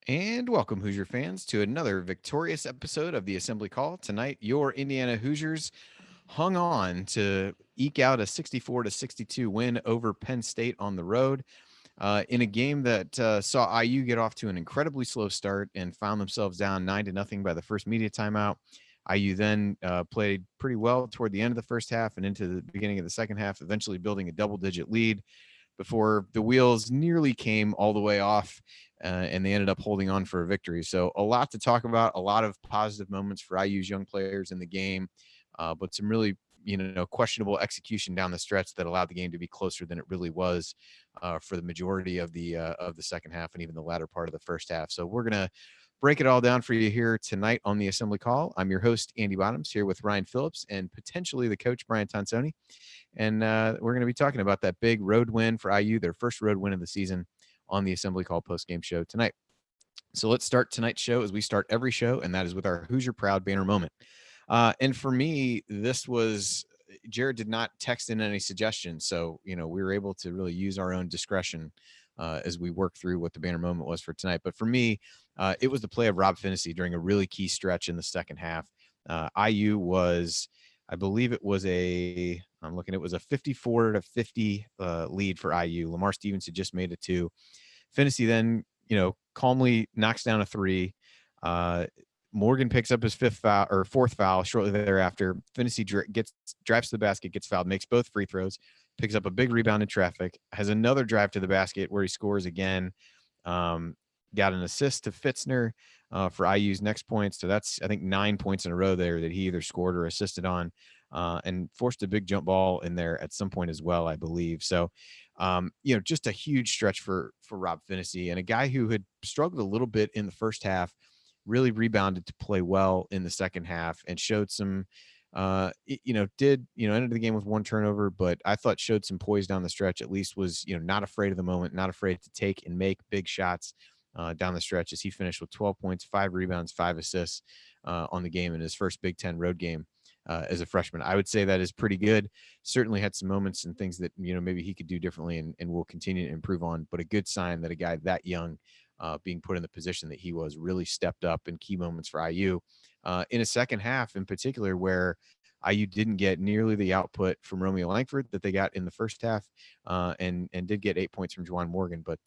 And welcome, Hoosier fans, to another victorious episode of the Assembly Call. Tonight, your Indiana Hoosiers hung on to eke out a 64-62 win over Penn State on the road in a game that saw IU get off to an incredibly slow start and found themselves down 9-0 by the first media timeout. IU then played pretty well toward the end of the first half and into the beginning of the second half, eventually building a double-digit lead before the wheels nearly came all the way off and they ended up holding on for a victory. So a lot to talk about, a lot of positive moments for IU's young players in the game, but some really questionable execution down the stretch that allowed the game to be closer than it really was for the majority of the second half and even the latter part of the first half. So we're gonna break it all down for you here tonight on the Assembly Call. I'm your host Andy Bottoms here with Ryan Phillips and potentially the coach Brian Tonsoni. And we're going to be talking about that big road win for IU, their first road win of the season on the Assembly Call postgame show tonight. So let's start tonight's show as we start every show, and that is with our Hoosier Proud banner moment. And for me, this was Jared did not text in any suggestions. So, we were able to really use our own discretion as we work through what the banner moment was for tonight. But for me, it was the play of Rob Phinisee during a really key stretch in the second half. IU was, I believe it was I'm looking, it was a 54-50 lead for IU. Lamar Stevens had just made it two. Phinisee then, calmly knocks down a three. Morgan picks up his fourth foul shortly thereafter. Phinisee drives to the basket, gets fouled, makes both free throws, picks up a big rebound in traffic, has another drive to the basket where he scores again. Got an assist to Fitzner for IU's next points. So that's, I think, 9 points in a row there that he either scored or assisted on, and forced a big jump ball in there at some point as well, I believe. So, just a huge stretch for Rob Phinisee, and a guy who had struggled a little bit in the first half, really rebounded to play well in the second half and showed some, ended the game with one turnover, but I thought showed some poise down the stretch, at least was, not afraid of the moment, not afraid to take and make big shots down the stretch as he finished with 12 points, 5 rebounds, 5 assists on the game in his first Big Ten road game as a freshman. I would say that is pretty good. Certainly had some moments and things that, maybe he could do differently and will continue to improve on, but a good sign that a guy that young being put in the position that he was really stepped up in key moments for IU in a second half in particular, where IU didn't get nearly the output from Romeo Langford that they got in the first half, and did get 8 points from Juwan Morgan, but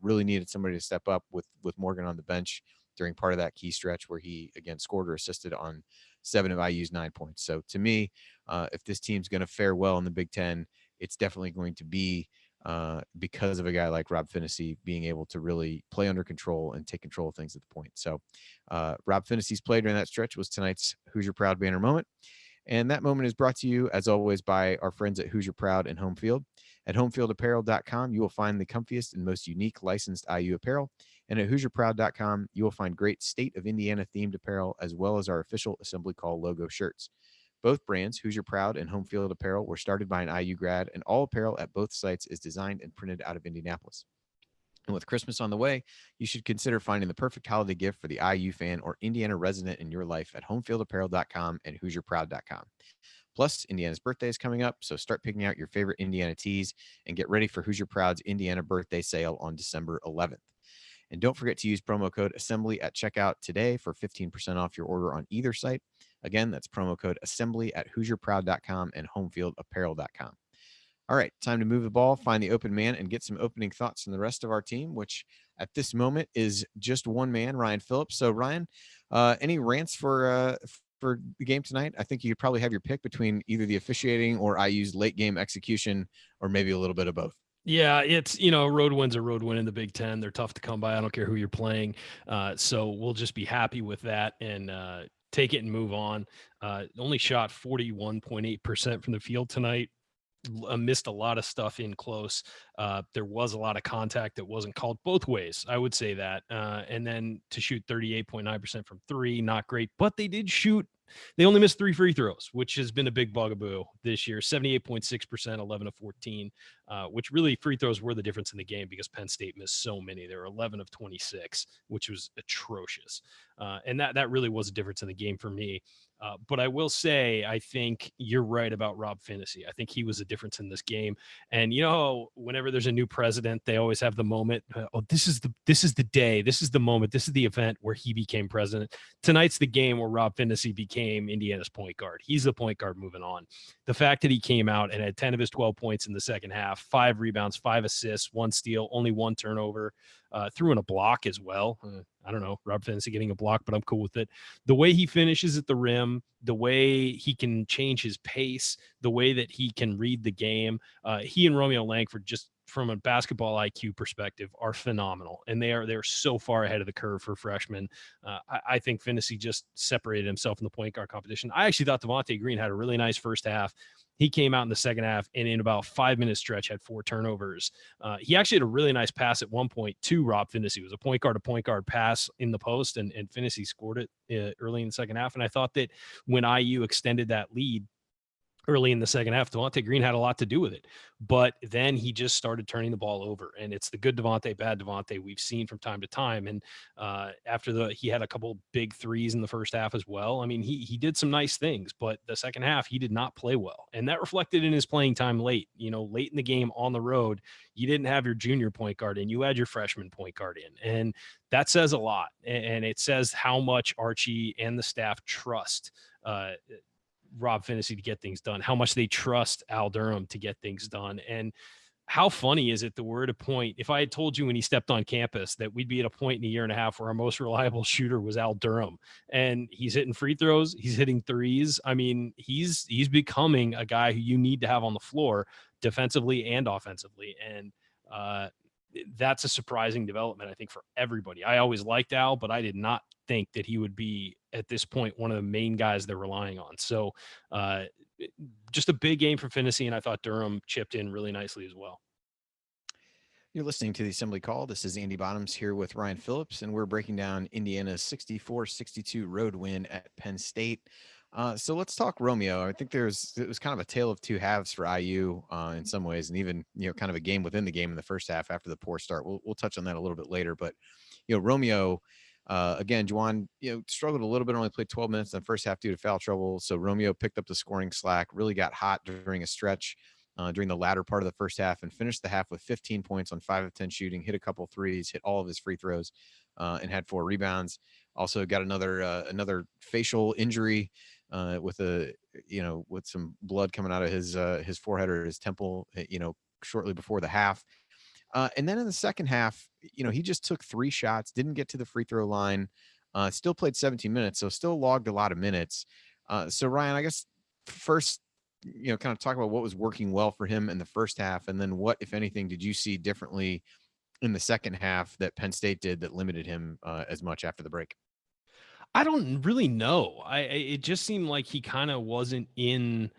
really needed somebody to step up with Morgan on the bench during part of that key stretch where he again scored or assisted on 7 of IU's 9 points. So to me, if this team's going to fare well in the Big Ten, it's definitely going to be because of a guy like Rob Phinisee being able to really play under control and take control of things at the point. So Rob Phinisee's play during that stretch was tonight's Hoosier Proud banner moment. And that moment is brought to you, as always, by our friends at Hoosier Proud and Home Field. At homefieldapparel.com, you will find the comfiest and most unique licensed IU apparel. And at HoosierProud.com, you will find great state of Indiana themed apparel, as well as our official Assembly Call logo shirts. Both brands, Hoosier Proud and Home Field Apparel, were started by an IU grad, and all apparel at both sites is designed and printed out of Indianapolis. And with Christmas on the way, you should consider finding the perfect holiday gift for the IU fan or Indiana resident in your life at homefieldapparel.com and HoosierProud.com. Plus, Indiana's birthday is coming up, so start picking out your favorite Indiana tees and get ready for Hoosier Proud's Indiana birthday sale on December 11th. And don't forget to use promo code assembly at checkout today for 15% off your order on either site. Again, that's promo code assembly at HoosierProud.com and HomefieldApparel.com. All right, time to move the ball, find the open man, and get some opening thoughts from the rest of our team, which at this moment is just one man, Ryan Phillips. So, Ryan, any rants for the game tonight? I think you could probably have your pick between either the officiating or IU's late game execution, or maybe a little bit of both. Yeah, it's, road win's a road win in the Big Ten. They're tough to come by. I don't care who you're playing. So we'll just be happy with that and take it and move on. Only shot 41.8% from the field tonight. Missed a lot of stuff in close. There was a lot of contact that wasn't called both ways. I would say that. And then to shoot 38.9% from three, not great, but they did shoot They only missed 3 free throws, which has been a big bugaboo this year. 78.6%, 11 of 14, which really free throws were the difference in the game because Penn State missed so many. They were 11 of 26, which was atrocious. And that really was a difference in the game for me. But I will say, I think you're right about Rob Phinisee. I think he was a difference in this game. And whenever there's a new president, they always have the moment. Oh, this is the day. This is the moment. This is the event where he became president. Tonight's the game where Rob Phinisee became Indiana's point guard. He's the point guard moving on. The fact that he came out and had 10 of his 12 points in the second half, 5 rebounds, 5 assists, 1 steal, only 1 turnover, threw in a block as well. I don't know, Rob Phinisee getting a block, but I'm cool with it. The way he finishes at the rim, the way he can change his pace, the way that he can read the game, he and Romeo Langford, just from a basketball IQ perspective, are phenomenal, and they're so far ahead of the curve for freshmen. I think Phinisee just separated himself in the point guard competition. I actually thought Devonte Green had a really nice first half. He came out in the second half and in about 5-minute stretch had 4 turnovers. He actually had a really nice pass at one point to Rob Phinisee. It was a point guard to point guard pass in the post, and Phinisee scored it early in the second half. And I thought that when IU extended that lead early in the second half, Devonte Green had a lot to do with it. But then he just started turning the ball over. And it's the good Devonte, bad Devonte we've seen from time to time. And he had a couple big threes in the first half as well. I mean, he did some nice things, but the second half, he did not play well. And that reflected in his playing time late. Late in the game on the road, you didn't have your junior point guard in. You had your freshman point guard in. And that says a lot. And it says how much Archie and the staff trust Rob Phinisee to get things done, how much they trust Al Durham to get things done. And how funny is it that we're at a point, if I had told you when he stepped on campus that we'd be at a point in a year and a half where our most reliable shooter was Al Durham, and he's hitting free throws, he's hitting threes. I mean, he's becoming a guy who you need to have on the floor defensively and offensively. And that's a surprising development, I think, for everybody. I always liked Al, but I did not think that he would be at this point one of the main guys they're relying on. So just a big game for Phinisee, and I thought Durham chipped in really nicely as well. You're listening to the Assembly Call. This is Andy Bottoms here with Ryan Phillips, and we're breaking down Indiana's 64-62 road win at Penn State. So let's talk Romeo. I think it was kind of a tale of two halves for IU in some ways, and even kind of a game within the game in the first half after the poor start. We'll touch on that a little bit later, but Romeo. Again, Juwan, struggled a little bit, only played 12 minutes in the first half due to foul trouble. So Romeo picked up the scoring slack, really got hot during a stretch during the latter part of the first half, and finished the half with 15 points on 5 of 10 shooting, hit a couple threes, hit all of his free throws, and had 4 rebounds. Also got another facial injury with some blood coming out of his forehead or his temple, shortly before the half. And then in the second half, he just took 3 shots, didn't get to the free throw line, still played 17 minutes, so still logged a lot of minutes. So Ryan, I guess first, kind of talk about what was working well for him in the first half, and then what, if anything, did you see differently in the second half that Penn State did that limited him as much after the break? I don't really know. It just seemed like he kind of wasn't in.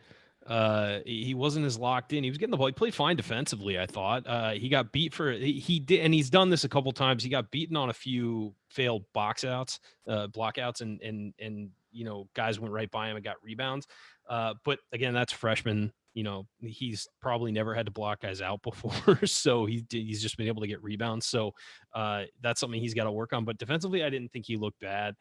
He wasn't as locked in. He was getting the ball. He played fine defensively, I thought. He got beat he did, and he's done this a couple times. He got beaten on a few failed blockouts, and guys went right by him and got rebounds. But again, that's freshman. He's probably never had to block guys out before, so he's just been able to get rebounds. So that's something he's got to work on. But defensively, I didn't think he looked bad.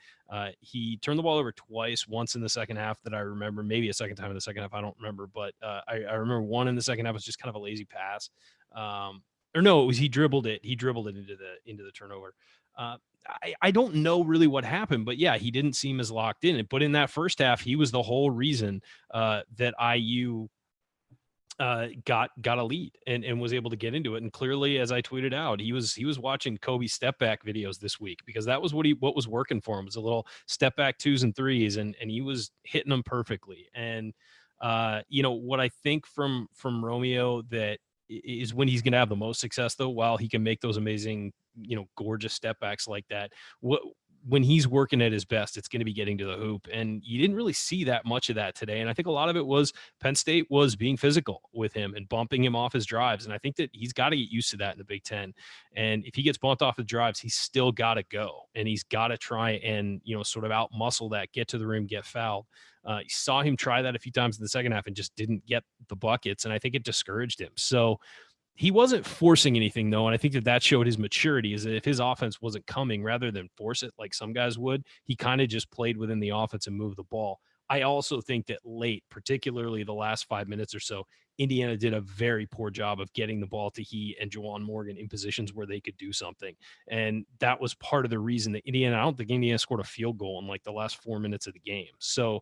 He turned the ball over twice, once in the second half that I remember, maybe a second time in the second half, I don't remember. But I remember one in the second half was just kind of a lazy pass. Or no, it was he dribbled it into the turnover. I don't know really what happened, but yeah, he didn't seem as locked in. But in that first half, he was the whole reason that IU got a lead and was able to get into it. And clearly, as I tweeted out, he was watching Kobe step back videos this week, because that was what was working for him, was a little step back 2s and 3s, and he was hitting them perfectly. And what I think from Romeo that is when he's going to have the most success, though, while he can make those amazing, gorgeous step backs like that. when he's working at his best, it's going to be getting to the hoop. And you didn't really see that much of that today. And I think a lot of it was Penn State was being physical with him and bumping him off his drives. And I think that he's got to get used to that in the Big Ten. And if he gets bumped off the drives, he's still got to go. And he's got to try and, sort of out muscle that, get to the rim, get fouled. You saw him try that a few times in the second half and just didn't get the buckets. And I think it discouraged him. So he wasn't forcing anything, though, and I think that showed his maturity, is that if his offense wasn't coming, rather than force it like some guys would, he kind of just played within the offense and moved the ball. I also think that late, particularly the last 5 minutes or so, Indiana did a very poor job of getting the ball to he and Juwan Morgan in positions where they could do something. And that was part of the reason that I don't think Indiana scored a field goal in like the last 4 minutes of the game. So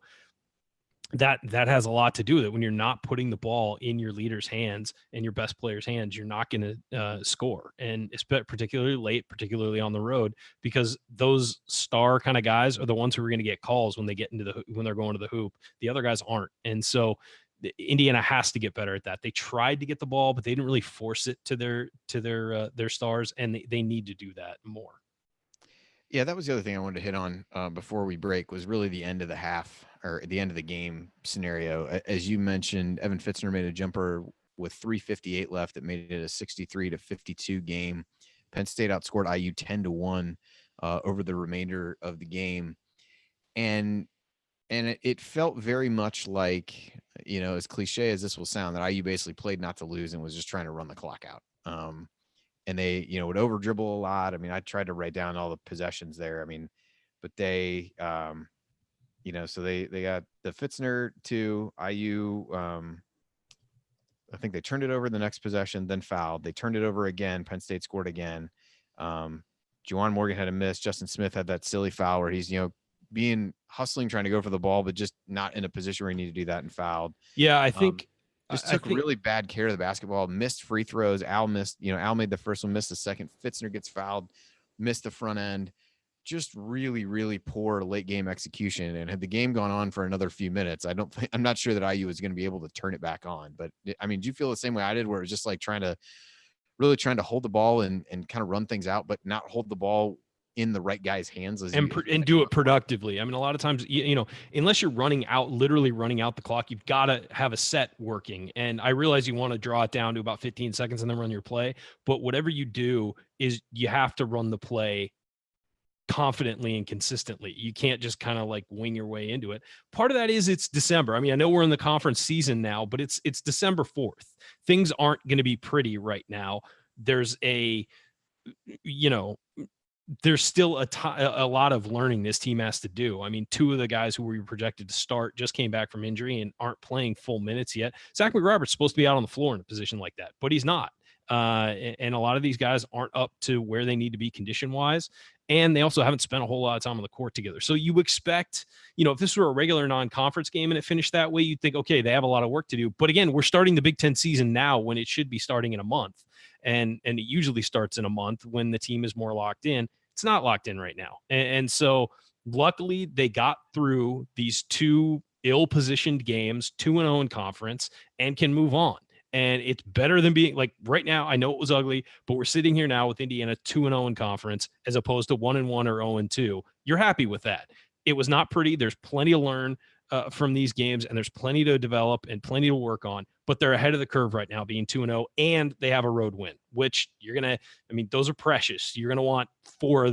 that has a lot to do with it. When you're not putting the ball in your leader's hands and your best player's hands, you're not going to score. And it's particularly late, particularly on the road, because those star kind of guys are the ones who are going to get calls when they get when they're going to the hoop. The other guys aren't. And so Indiana has to get better at that. They tried to get the ball, but they didn't really force it to their stars, and they need to do that more. Yeah, that was the other thing I wanted to hit on before we break, was really the end of the half, or the end of the game scenario. As you mentioned, Evan Fitzner made a jumper with 3:58 left that made it a 63-52 game. Penn State outscored IU 10-1 over the remainder of the game. And it felt very much like, as cliche as this will sound, that IU basically played not to lose and was just trying to run the clock out. And they, would over dribble a lot. I mean, I tried to write down all the possessions there. I mean, but they, so they got the Fitzner to IU. I think they turned it over the next possession, then fouled. They turned it over again. Penn State scored again. Juwan Morgan had a miss. Justin Smith had that silly foul where he's, hustling, trying to go for the ball, but just not in a position where he needed to do that, and fouled. Yeah, I think just took really bad care of the basketball, missed free throws. Al missed, Al made the first one, missed the second. Fitzner gets fouled, missed the front end. Just really, really poor late game execution. And had the game gone on for another few minutes, I'm not sure that IU was going to be able to turn it back on. But I mean, do you feel the same way I did, where it was just like trying to hold the ball and kind of run things out, but not hold the ball in the right guy's hands and do it productively? I mean, a lot of times, unless you're literally running out the clock, you've got to have a set working. And I realize you want to draw it down to about 15 seconds and then run your play. But whatever you do is you have to run the play confidently and consistently. You can't just kind of like wing your way into it. Part of that is it's December. I mean, I know we're in the conference season now, but it's December 4th. Things aren't going to be pretty right now. There's there's still a lot of learning this team has to do. I mean, two of the guys who were projected to start just came back from injury and aren't playing full minutes yet. Zach McRobert's supposed to be out on the floor in a position like that, but he's not. And a lot of these guys aren't up to where they need to be condition-wise, and they also haven't spent a whole lot of time on the court together. So you expect, if this were a regular non-conference game and it finished that way, you'd think, okay, they have a lot of work to do. But again, we're starting the Big Ten season now when it should be starting in a month. And it usually starts in a month when the team is more locked in. It's not locked in right now. And so luckily they got through these two ill-positioned games, 2-0 in conference, and can move on. And it's better than being like right now. I know it was ugly, but we're sitting here now with Indiana 2-0 in conference as opposed to 1-1 or 0-2. You're happy with that. It was not pretty. There's plenty to learn from these games, and there's plenty to develop and plenty to work on, but they're ahead of the curve right now being 2-0, and they have a road win, which those are precious. You're going to want four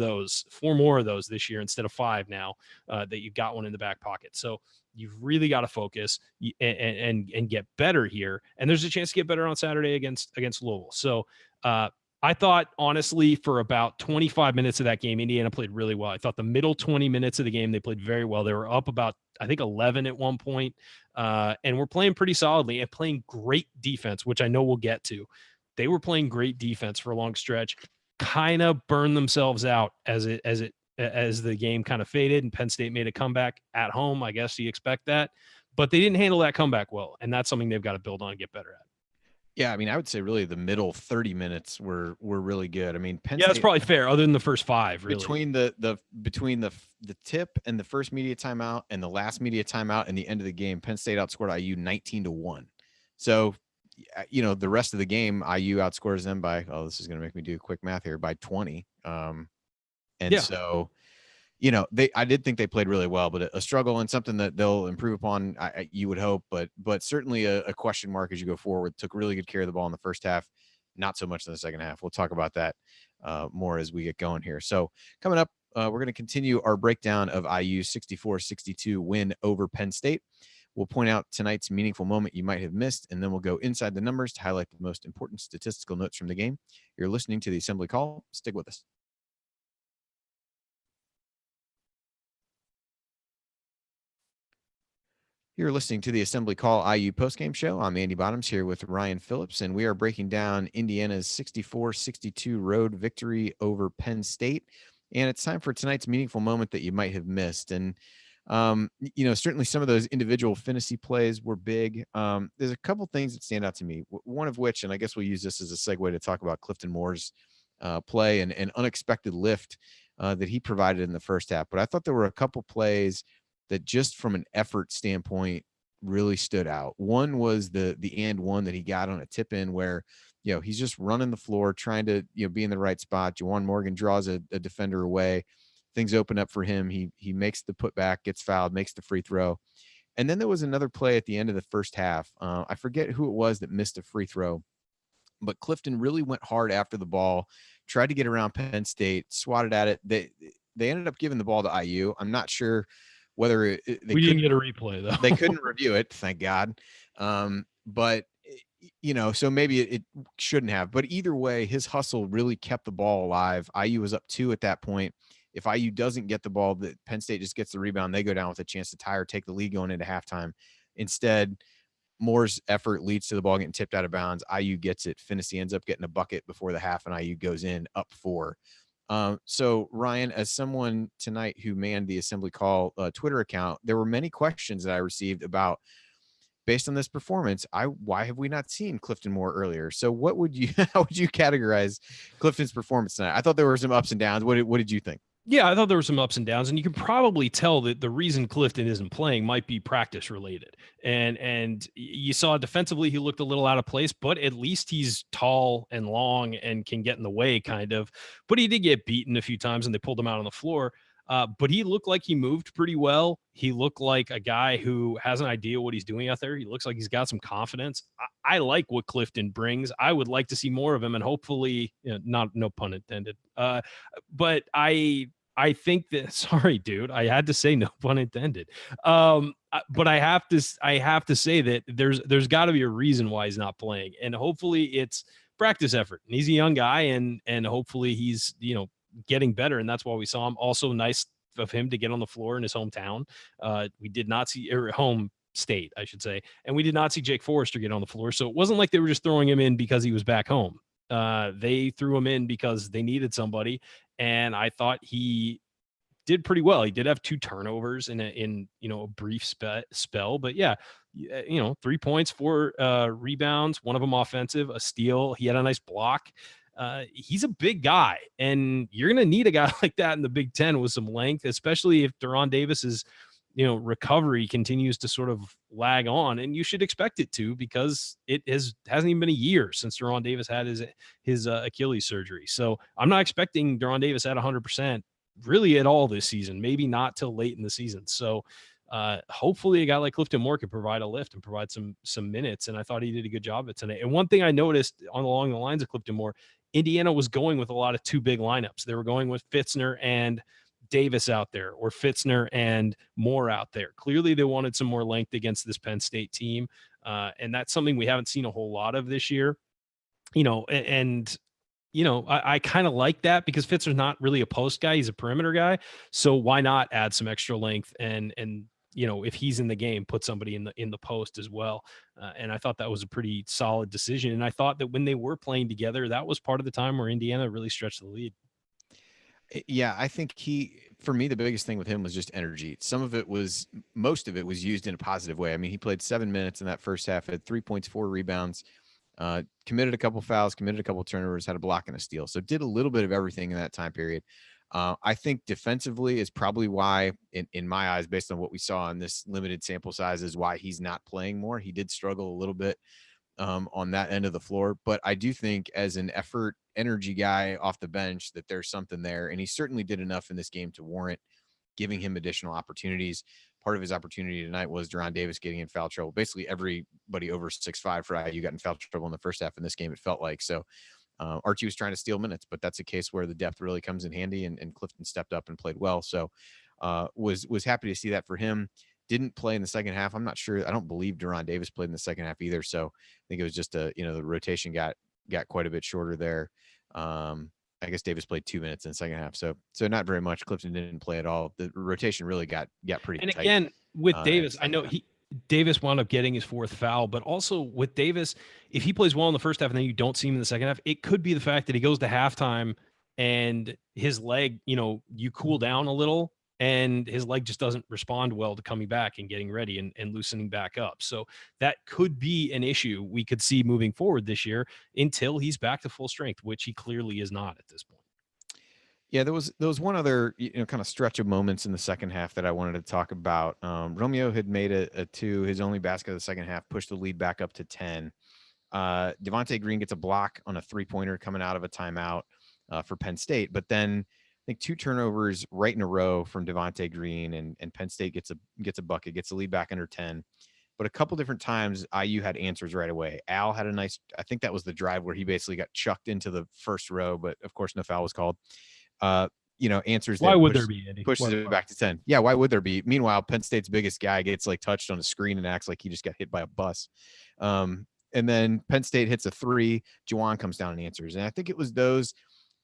more of those this year instead of 5 now that you've got one in the back pocket. So you've really got to focus and get better here. And there's a chance to get better on Saturday against Louisville. So I thought, honestly, for about 25 minutes of that game, Indiana played really well. I thought the middle 20 minutes of the game, they played very well. They were up about, I think, 11 at one point, and were playing pretty solidly and playing great defense, which I know we'll get to. They were playing great defense for a long stretch, kind of burned themselves out as the game kind of faded, and Penn State made a comeback at home. I guess you expect that, but they didn't handle that comeback well, and that's something they've got to build on and get better at. Yeah, I mean, I would say really the middle 30 minutes were really good. I mean, Penn State, that's probably fair, other than the first 5, really. Between the tip and the first media timeout and the last media timeout and the end of the game, Penn State outscored IU 19-1. So, the rest of the game, IU outscores them by, this is going to make me do quick math here, by 20. So, I did think they played really well, but a struggle and something that they'll improve upon, you would hope, but certainly a question mark as you go forward. Took really good care of the ball in the first half, not so much in the second half. We'll talk about that more as we get going here. So coming up, we're going to continue our breakdown of IU 64-62 win over Penn State. We'll point out tonight's meaningful moment you might have missed, and then we'll go inside the numbers to highlight the most important statistical notes from the game. You're listening to the Assembly Call. Stick with us. You're listening to the Assembly Call IU postgame show. I'm Andy Bottoms here with Ryan Phillips, and we are breaking down Indiana's 64-62 road victory over Penn State. And it's time for tonight's meaningful moment that you might have missed. And, certainly some of those individual Phinisee plays were big. There's a couple things that stand out to me, one of which, and I guess we'll use this as a segue to talk about Clifton Moore's play and an unexpected lift that he provided in the first half. But I thought there were a couple plays that just from an effort standpoint really stood out. One was the and one that he got on a tip in where, he's just running the floor, trying to, be in the right spot. Juwan Morgan draws a defender away. Things open up for him. He makes the putback, gets fouled, makes the free throw. And then there was another play at the end of the first half. I forget who it was that missed a free throw, but Clifton really went hard after the ball, tried to get around Penn State, swatted at it. They ended up giving the ball to IU. I'm not sure whether we didn't get a replay though. They couldn't review it, thank God. But so maybe it shouldn't have. But either way, his hustle really kept the ball alive. IU was up 2 at that point. If IU doesn't get the ball, that Penn State just gets the rebound, they go down with a chance to tie or take the lead going into halftime. Instead, Moore's effort leads to the ball getting tipped out of bounds. IU gets it. Phinisee ends up getting a bucket before the half, and IU goes in up 4. So Ryan, as someone tonight who manned the Assembly Call Twitter account, there were many questions that I received about, based on this performance, why have we not seen Clifton Moore earlier? So how would you categorize Clifton's performance tonight? I thought there were some ups and downs. What did you think? Yeah, I thought there were some ups and downs, and you can probably tell that the reason Clifton isn't playing might be practice related. And you saw defensively he looked a little out of place, but at least he's tall and long and can get in the way, kind of. But he did get beaten a few times, and they pulled him out on the floor. But he looked like he moved pretty well. He looked like a guy who has an idea what he's doing out there. He looks like he's got some confidence. I like what Clifton brings. I would like to see more of him, and hopefully, no pun intended. But I think that, sorry, dude, I had to say no pun intended. But I have to say that there's got to be a reason why he's not playing, and hopefully it's practice effort. And he's a young guy, and hopefully he's getting better, and that's why we saw him. Also, nice of him to get on the floor in his hometown. We did not see home state, I should say, and we did not see Jake Forrester get on the floor. So it wasn't like they were just throwing him in because he was back home. They threw him in because they needed somebody, and I thought he did pretty well. He did have 2 turnovers in a brief spell, but yeah, 3 points, 4 rebounds, one of them offensive, a steal. He had a nice block. He's a big guy, and you're going to need a guy like that in the Big Ten with some length, especially if Deron Davis's, recovery continues to sort of lag on, and you should expect it to, because it hasn't even been a year since Deron Davis had his Achilles surgery. So I'm not expecting Deron Davis at 100% really at all this season, maybe not till late in the season. So hopefully a guy like Clifton Moore can provide a lift and provide some minutes. And I thought he did a good job of it tonight. And one thing I noticed along the lines of Clifton Moore, Indiana was going with a lot of 2 big lineups. They were going with Fitzner and Davis out there, or Fitzner and Moore out there. Clearly they wanted some more length against this Penn State team. And that's something we haven't seen a whole lot of this year, I kind of like that, because Fitzner's not really a post guy. He's a perimeter guy. So why not add some extra length and if he's in the game, put somebody in the post as well. And I thought that was a pretty solid decision. And I thought that when they were playing together, that was part of the time where Indiana really stretched the lead. Yeah, I think for me, the biggest thing with him was just energy. Most of it was used in a positive way. I mean, he played 7 minutes in that first half, had 3 points, 4 rebounds, committed a couple fouls, committed a couple turnovers, had a block and a steal. So did a little bit of everything in that time period. I think defensively is probably why, in my eyes, based on what we saw in this limited sample size, is why he's not playing more. He did struggle a little bit on that end of the floor, but I do think as an energy guy off the bench that there's something there, and he certainly did enough in this game to warrant giving him additional opportunities. Part of his opportunity tonight was Deron Davis getting in foul trouble. Basically, everybody over 6'5" for IU got in foul trouble in the first half in this game, it felt like. So Archie was trying to steal minutes, but that's a case where the depth really comes in handy, and Clifton stepped up and played well. So was happy to see that for him. Didn't play in the second half. I'm not sure. I don't believe Deron Davis played in the second half either. So I think it was just the rotation got quite a bit shorter there. I guess Davis played 2 minutes in the second half. So not very much. Clifton didn't play at all. The rotation really got pretty And tight. again, with Davis, I second know half. Davis wound up getting his fourth foul, but also with Davis, if he plays well in the first half and then you don't see him in the second half, it could be the fact that he goes to halftime and his leg, you cool down a little and his leg just doesn't respond well to coming back and getting ready and loosening back up. So that could be an issue we could see moving forward this year until he's back to full strength, which he clearly is not at this point. Yeah, there was one other kind of stretch of moments in the second half that I wanted to talk about. Romeo had made a two, his only basket of the second half, pushed the lead back up to 10. Devonte Green gets a block on a 3-pointer coming out of a timeout for Penn State, but then I think 2 turnovers right in a row from Devonte Green, and Penn State gets a bucket, gets the lead back under 10. But a couple different times IU had answers right away. Al had a nice, I think that was the drive where he basically got chucked into the first row, but of course no foul was called. Answers Why there. Would there be, Andy? Pushes it back to 10. Yeah, why would there be? Meanwhile, Penn State's biggest guy gets like touched on a screen and acts like he just got hit by a bus. And then Penn State hits a 3. Juwan comes down and answers. And I think it was those,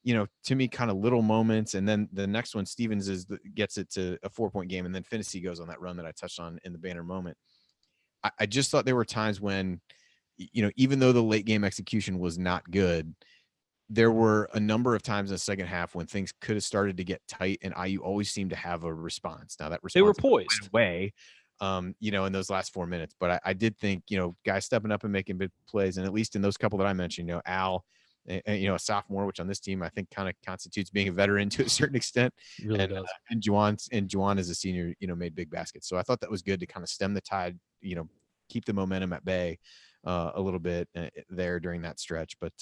to me, kind of little moments. And then the next one, Stevens gets it to a 4-point game. And then Phinisee goes on that run that I touched on in the banner moment. I just thought there were times when, even though the late game execution was not good, there were a number of times in the second half when things could have started to get tight, and IU always seemed to have a response. Now that response They were poised away, in those last 4 minutes. But I did think, guys stepping up and making big plays, and at least in those couple that I mentioned, Al, a sophomore, which on this team I think kind of constitutes being a veteran to a certain extent, really does. And Juwan as a senior, made big baskets. So I thought that was good to kind of stem the tide, keep the momentum at bay a little bit there during that stretch. But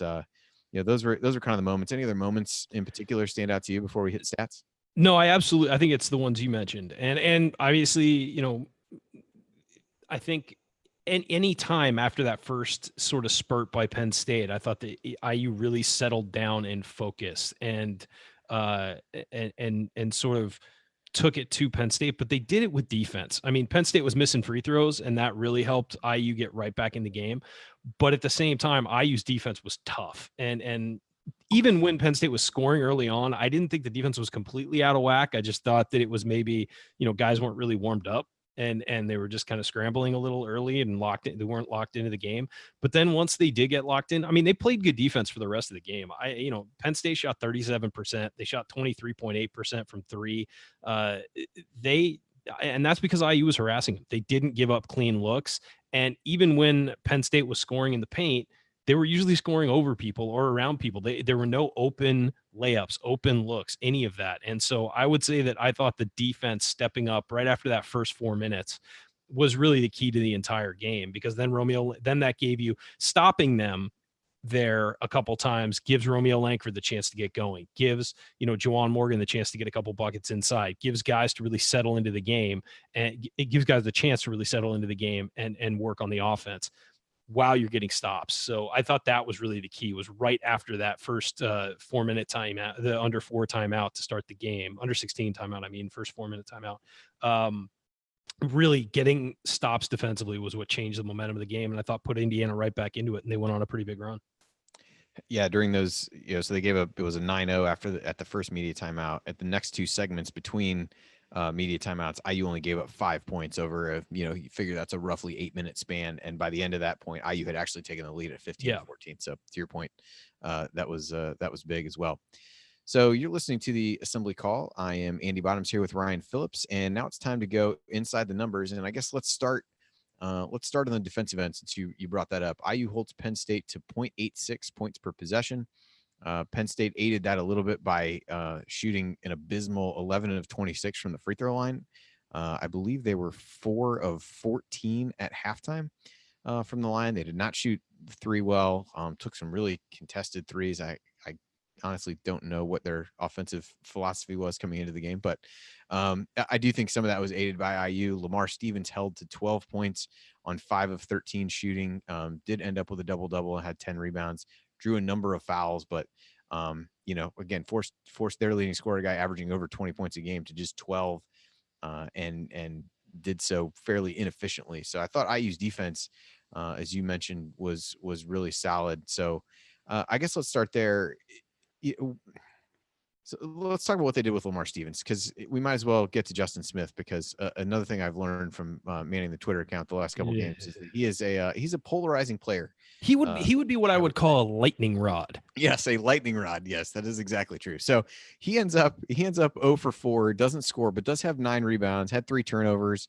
those were kind of the moments. Any other moments in particular stand out to you before we hit stats? No, I think it's the ones you mentioned. And obviously, I think any time after that first sort of spurt by Penn State, I thought that IU really settled down and focused and sort of took it to Penn State, but they did it with defense. I mean, Penn State was missing free throws, and that really helped IU get right back in the game. But at the same time, IU's defense was tough. And even when Penn State was scoring early on, I didn't think the defense was completely out of whack. I just thought that it was maybe, guys weren't really warmed up and they were just kind of scrambling a little early and they weren't locked into the game. But then once they did get locked in, I mean, they played good defense for the rest of the game. Penn State shot 37%. They shot 23.8% from 3. And that's because IU was harassing them. They didn't give up clean looks. And even when Penn State was scoring in the paint, they were usually scoring over people or around people. There were no open layups, open looks, any of that. And so I would say that I thought the defense stepping up right after that first 4 minutes was really the key to the entire game, because then that gave you stopping them there a couple times, gives Romeo Langford the chance to get going, gives, Juwan Morgan the chance to get a couple buckets inside, gives guys to really settle into the game, and it gives guys the chance to really settle into the game and work on the offense while you're getting stops. So I thought that was really the key, was right after that first 4-minute timeout, the under 4 timeout to start the game, under 16 timeout, first 4-minute timeout. Really getting stops defensively was what changed the momentum of the game, and I thought put Indiana right back into it, and they went on a pretty big run. Yeah, during those, so they it was a 9-0 at the first media timeout. At the next 2 segments between media timeouts, IU only gave up 5 points over you figure that's a roughly 8-minute span. And by the end of that point, IU had actually taken the lead at 15-14. So to your point, that was big as well. So you're listening to the Assembly Call. I am Andy Bottoms here with Ryan Phillips, and now it's time to go inside the numbers. And I guess let's start on the defensive end, since you brought that up. IU holds Penn State to 0.86 points per possession. Penn State aided that a little bit by shooting an abysmal 11 of 26 from the free throw line. I believe they were 4 of 14 at halftime from the line. They did not shoot 3 well. Took some really contested threes. I honestly don't know what their offensive philosophy was coming into the game, but I do think some of that was aided by IU. Lamar Stevens held to 12 points on 5 of 13 shooting, did end up with a double-double and had 10 rebounds, drew a number of fouls, but again, forced their leading scorer, guy averaging over 20 points a game, to just 12, and did so fairly inefficiently. So I thought IU's defense, as you mentioned, was really solid. So I guess let's start there. So let's talk about what they did with Lamar Stevens, because we might as well get to Justin Smith, because another thing I've learned from manning the Twitter account the last couple of games is that he is he's a polarizing player. He would be what I would call a lightning rod. Yes, a lightning rod. Yes, that is exactly true. So he ends up 0 for 4, doesn't score, but does have 9 rebounds, had 3 turnovers.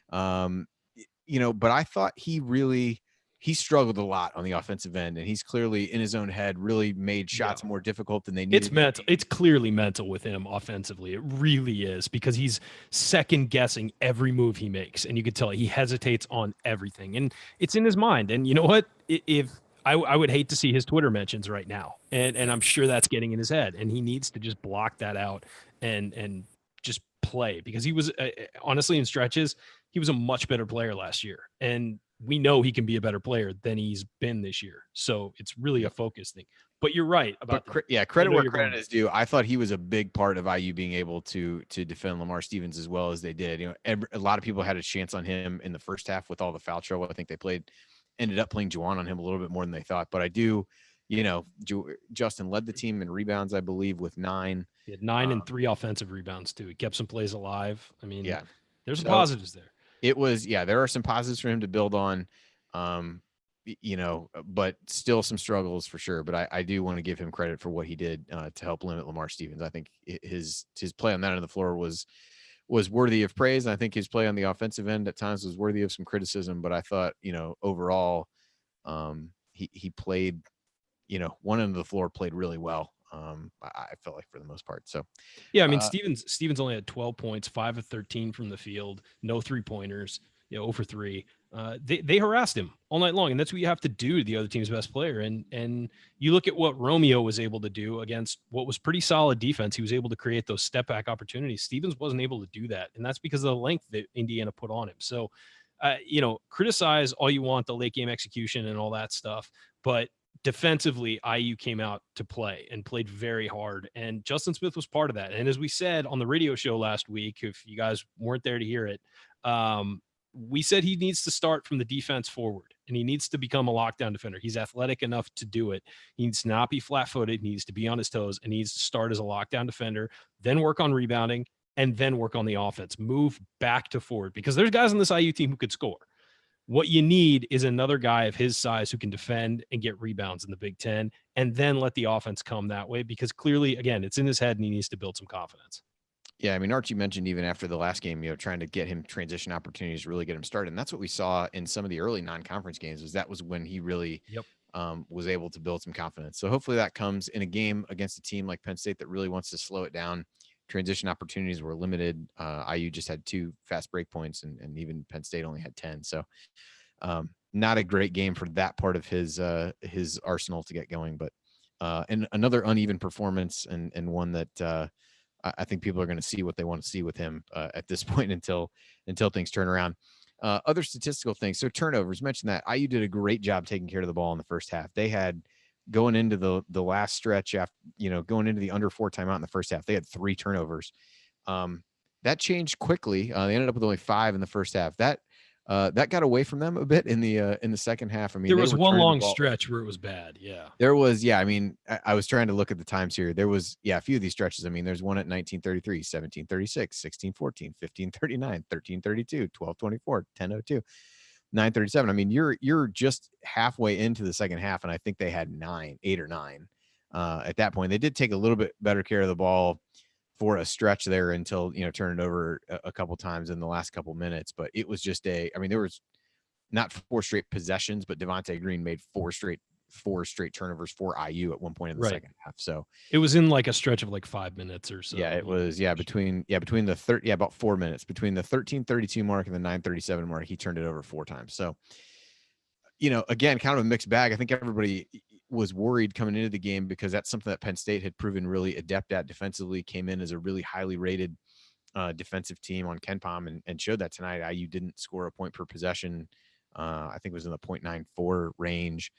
But I thought he struggled a lot on the offensive end, and he's clearly in his own head really made shots more difficult than they needed. It's mental. It's clearly mental with him offensively. It really is, because he's second guessing every move he makes, and you could tell he hesitates on everything, and it's in his mind. And you know what? If I would hate to see his Twitter mentions right now, and I'm sure that's getting in his head, and he needs to just block that out and just play, because he was honestly in stretches he was a much better player last year, and we know he can be a better player than he's been this year. So it's really a focus thing. But you're right about credit where credit is due. I thought he was a big part of IU being able to defend Lamar Stevens as well as they did. A lot of people had a chance on him in the first half with all the foul trouble. I think they ended up playing Juwan on him a little bit more than they thought. But I do, Justin led the team in rebounds, I believe, with 9. He had 9 and 3 offensive rebounds too. He kept some plays alive. I mean, there's some positives there. It was, there are some positives for him to build on, but still some struggles for sure. But I do want to give him credit for what he did to help limit Lamar Stevens. I think his play on that end of the floor was worthy of praise. And I think his play on the offensive end at times was worthy of some criticism. But I thought, overall, he played, one end of the floor played really well. I felt like for the most part. So yeah, I mean, Stevens only had 12 points, 5 of 13 from the field, no 3-pointers, 0 for 3. They harassed him all night long, and that's what you have to do to the other team's best player. And you look at what Romeo was able to do against what was pretty solid defense. He was able to create those step back opportunities. Stevens wasn't able to do that, and that's because of the length that Indiana put on him. So, criticize all you want, the late game execution and all that stuff, but defensively, IU came out to play and played very hard, and Justin Smith was part of that. And as we said on the radio show last week, if you guys weren't there to hear it, we said he needs to start from the defense forward, and he needs to become a lockdown defender. He's athletic enough to do it. He needs to not be flat-footed. He needs to be on his toes, and he needs to start as a lockdown defender, then work on rebounding, and then work on the offense. Move back to forward, because there's guys on this IU team who could score. What you need is another guy of his size who can defend and get rebounds in the Big Ten, and then let the offense come that way, because clearly, again, it's in his head and he needs to build some confidence. Yeah, I mean, Archie mentioned even after the last game, trying to get him transition opportunities, really get him started. And that's what we saw in some of the early non-conference games, that was when he really was able to build some confidence. So hopefully that comes in a game against a team like Penn State that really wants to slow it down. Transition opportunities were limited. IU just had 2 fast break points, and even Penn State only had 10. So not a great game for that part of his arsenal to get going. But and another uneven performance, and one that I think people are going to see what they want to see with him at this point until things turn around. Other statistical things. So turnovers, mentioned that IU did a great job taking care of the ball in the first half. They had, going into the last stretch, after going into the under 4 timeout in the first half, they had 3 turnovers. That changed quickly. They ended up with only 5 in the first half. That got away from them a bit in the second half. I mean, there was one long stretch where it was bad. Yeah, there was. Yeah, I mean, I was trying to look at the times here. There was, a few of these stretches. I mean, there's one at 19:33, 17:36, 16:14, 15:39, 13:32, 12:24, 10:02. 9:37. I mean, you're just halfway into the second half, and I think they had 8 or 9 at that point. They did take a little bit better care of the ball for a stretch there until turn it over a couple times in the last couple minutes. But it was just there was not 4 straight possessions, but Devonte Green made 4 straight turnovers for IU at one point in the second half. So it was in like a stretch of like 5 minutes or so. Yeah, it was. Yeah, between the about 4 minutes between the 13:32 mark and the 9:37 mark, he turned it over 4 times. So, again, kind of a mixed bag. I think everybody, was worried coming into the game because that's something that Penn State had proven really adept at defensively, came in as a really highly rated defensive team on KenPom and showed that tonight. IU didn't score a point per possession. I think it was in the 0.94 range,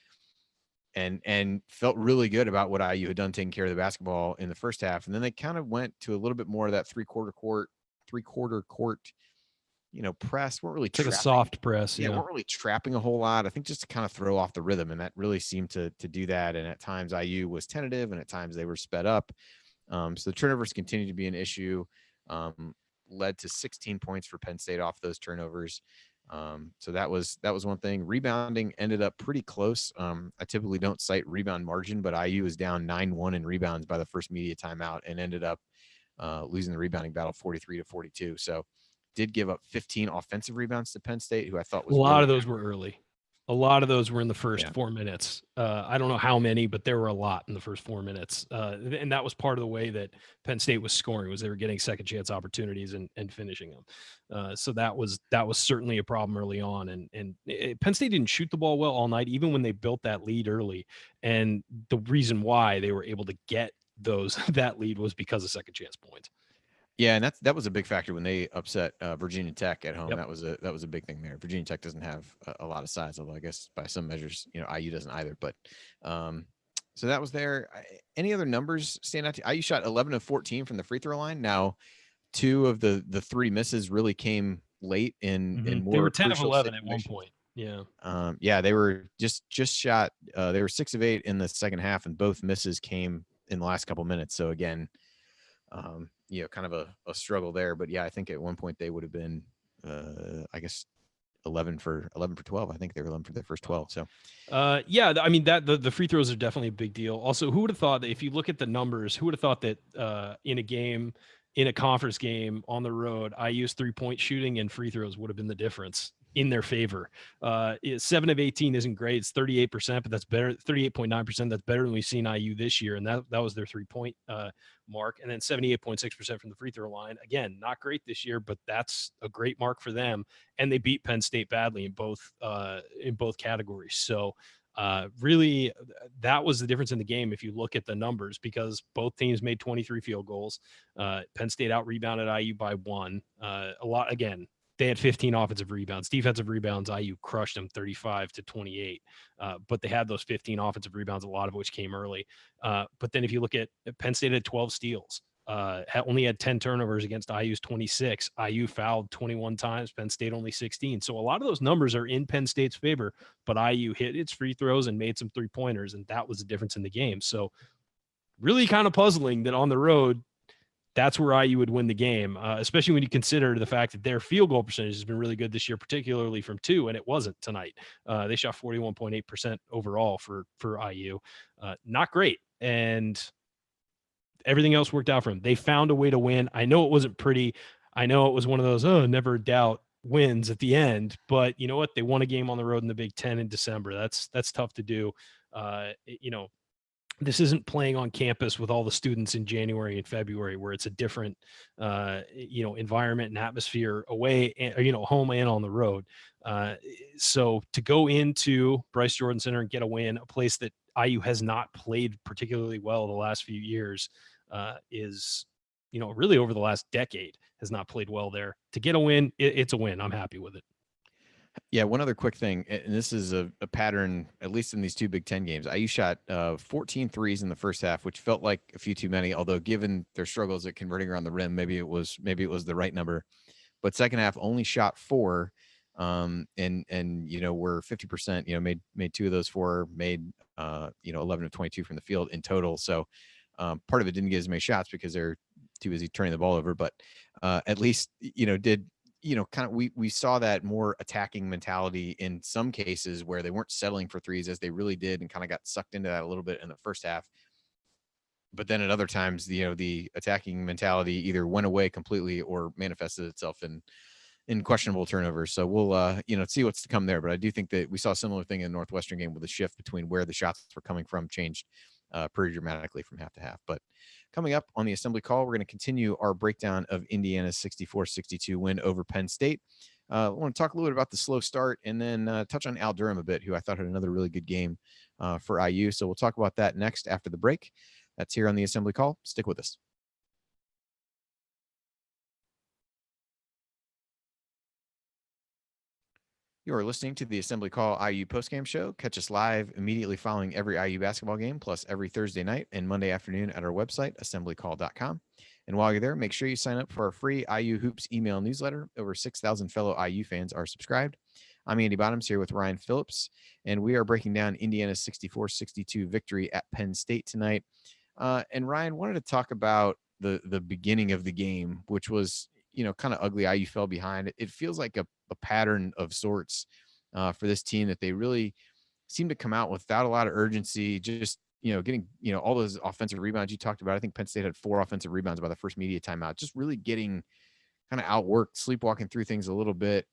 and felt really good about what IU had done taking care of the basketball in the first half. And then they kind of went to a little bit more of that three-quarter court, press. Weren't really It's like a trapping. soft press. Yeah, Yeah. weren't really trapping a whole lot. I think just to kind of throw off the rhythm, and that really seemed to do that. And at times IU was tentative, and at times they were sped up. So the turnovers continued to be an issue. Led to 16 points for Penn State off those turnovers. So that was one thing. Rebounding ended up pretty close. I typically don't cite rebound margin, but IU was down 9-1 in rebounds by the first media timeout and ended up losing the rebounding battle 43-42. So did give up 15 offensive rebounds to Penn State, who I thought was A lot really of those were early. A lot of those were in the first Yeah. 4 minutes. I don't know how many, but there were a lot in the first 4 minutes. And that was part of the way that Penn State was scoring, was they were getting second chance opportunities and finishing them. So that was certainly a problem early on. And Penn State didn't shoot the ball well all night, even when they built that lead early. And the reason why they were able to get that lead was because of second chance points. Yeah, and that was a big factor when they upset Virginia Tech at home. Yep. That was a big thing there. Virginia Tech doesn't have a lot of size, although I guess by some measures, IU doesn't either. But so that was there. Any other numbers stand out to you? IU shot 11 of 14 from the free throw line. Now, two of the three misses really came late in more They were 10 of crucial 11 at one situations. point. Yeah. Yeah, they were just shot. They were 6 of 8 in the second half, and both misses came in the last couple minutes. So again, kind of a struggle there. But yeah, I think at one point they would have been, I guess, 11 for 12. I think they were 11 for their first 12. So, yeah, I mean that the free throws are definitely a big deal. Also, who would have thought that if you look at the numbers, who would have thought that in a conference game on the road, IU's 3-point shooting and free throws would have been the difference in their favor. 7 of 18 isn't great. It's 38%, but that's better. 38.9%. That's better than we've seen IU this year. And that was their 3-point mark. And then 78.6% from the free throw line. Again, not great this year, but that's a great mark for them. And they beat Penn State badly in both categories. So really, that was the difference in the game if you look at the numbers, because both teams made 23 field goals. Penn State out-rebounded IU by 1. A lot, again, they had 15 offensive rebounds. Defensive rebounds, IU crushed them 35-28. But they had those 15 offensive rebounds, a lot of which came early. But then if you look at Penn State had 12 steals. Only had 10 turnovers against IU's 26. IU fouled 21 times, Penn State only 16. So a lot of those numbers are in Penn State's favor, but IU hit its free throws and made some 3-pointers, and that was the difference in the game. So really kind of puzzling that on the road, that's where IU would win the game, especially when you consider the fact that their field goal percentage has been really good this year, particularly from 2, and it wasn't tonight. They shot 41.8% overall for IU. Not great. And everything else worked out for them. They found a way to win. I know it wasn't pretty. I know it was one of those, never doubt wins at the end, but you know what? They won a game on the road in the Big Ten in December. That's tough to do. This isn't playing on campus with all the students in January and February, where it's a different, environment and atmosphere away, home and on the road. So to go into Bryce Jordan Center and get a win, a place that IU has not played particularly well the last few years, is, really over the last decade has not played well there. To get a win, it's a win. I'm happy with it. Yeah, one other quick thing, and this is a pattern, at least in these two Big Ten games. IU shot 14 threes in the first half, which felt like a few too many, although given their struggles at converting around the rim, maybe it was the right number. But second half only shot 4, and were 50%, made 2 of those 4, made 11 of 22 from the field in total. So part of it didn't get as many shots because they're too busy turning the ball over, but at least did kind of we saw that more attacking mentality in some cases where they weren't settling for threes as they really did, and kind of got sucked into that a little bit in the first half. But then at other times, the attacking mentality either went away completely or manifested itself in questionable turnovers. So we'll see what's to come there. But I do think that we saw a similar thing in the Northwestern game, with the shift between where the shots were coming from changed pretty dramatically from half to half. But coming up on the Assembly Call, we're going to continue our breakdown of Indiana's 64-62 win over Penn State. I want to talk a little bit about the slow start and then touch on Durham a bit, who I thought had another really good game for IU. So we'll talk about that next after the break. That's here on the Assembly Call. Stick with us. You are listening to the Assembly Call IU postgame show. Catch us live immediately following every IU basketball game, plus every Thursday night and Monday afternoon at our website, assemblycall.com. And while you're there, make sure you sign up for our free IU Hoops email newsletter. Over 6,000 fellow IU fans are subscribed. I'm Andy Bottoms here with Ryan Phillips, and we are breaking down Indiana's 64-62 victory at Penn State tonight. And Ryan, wanted to talk about the beginning of the game, which was, kind of ugly. IU fell behind. It feels like a pattern of sorts for this team, that they really seem to come out without a lot of urgency, just, getting, all those offensive rebounds you talked about. I think Penn State had 4 offensive rebounds by the first media timeout, just really getting kind of outworked, sleepwalking through things a little bit.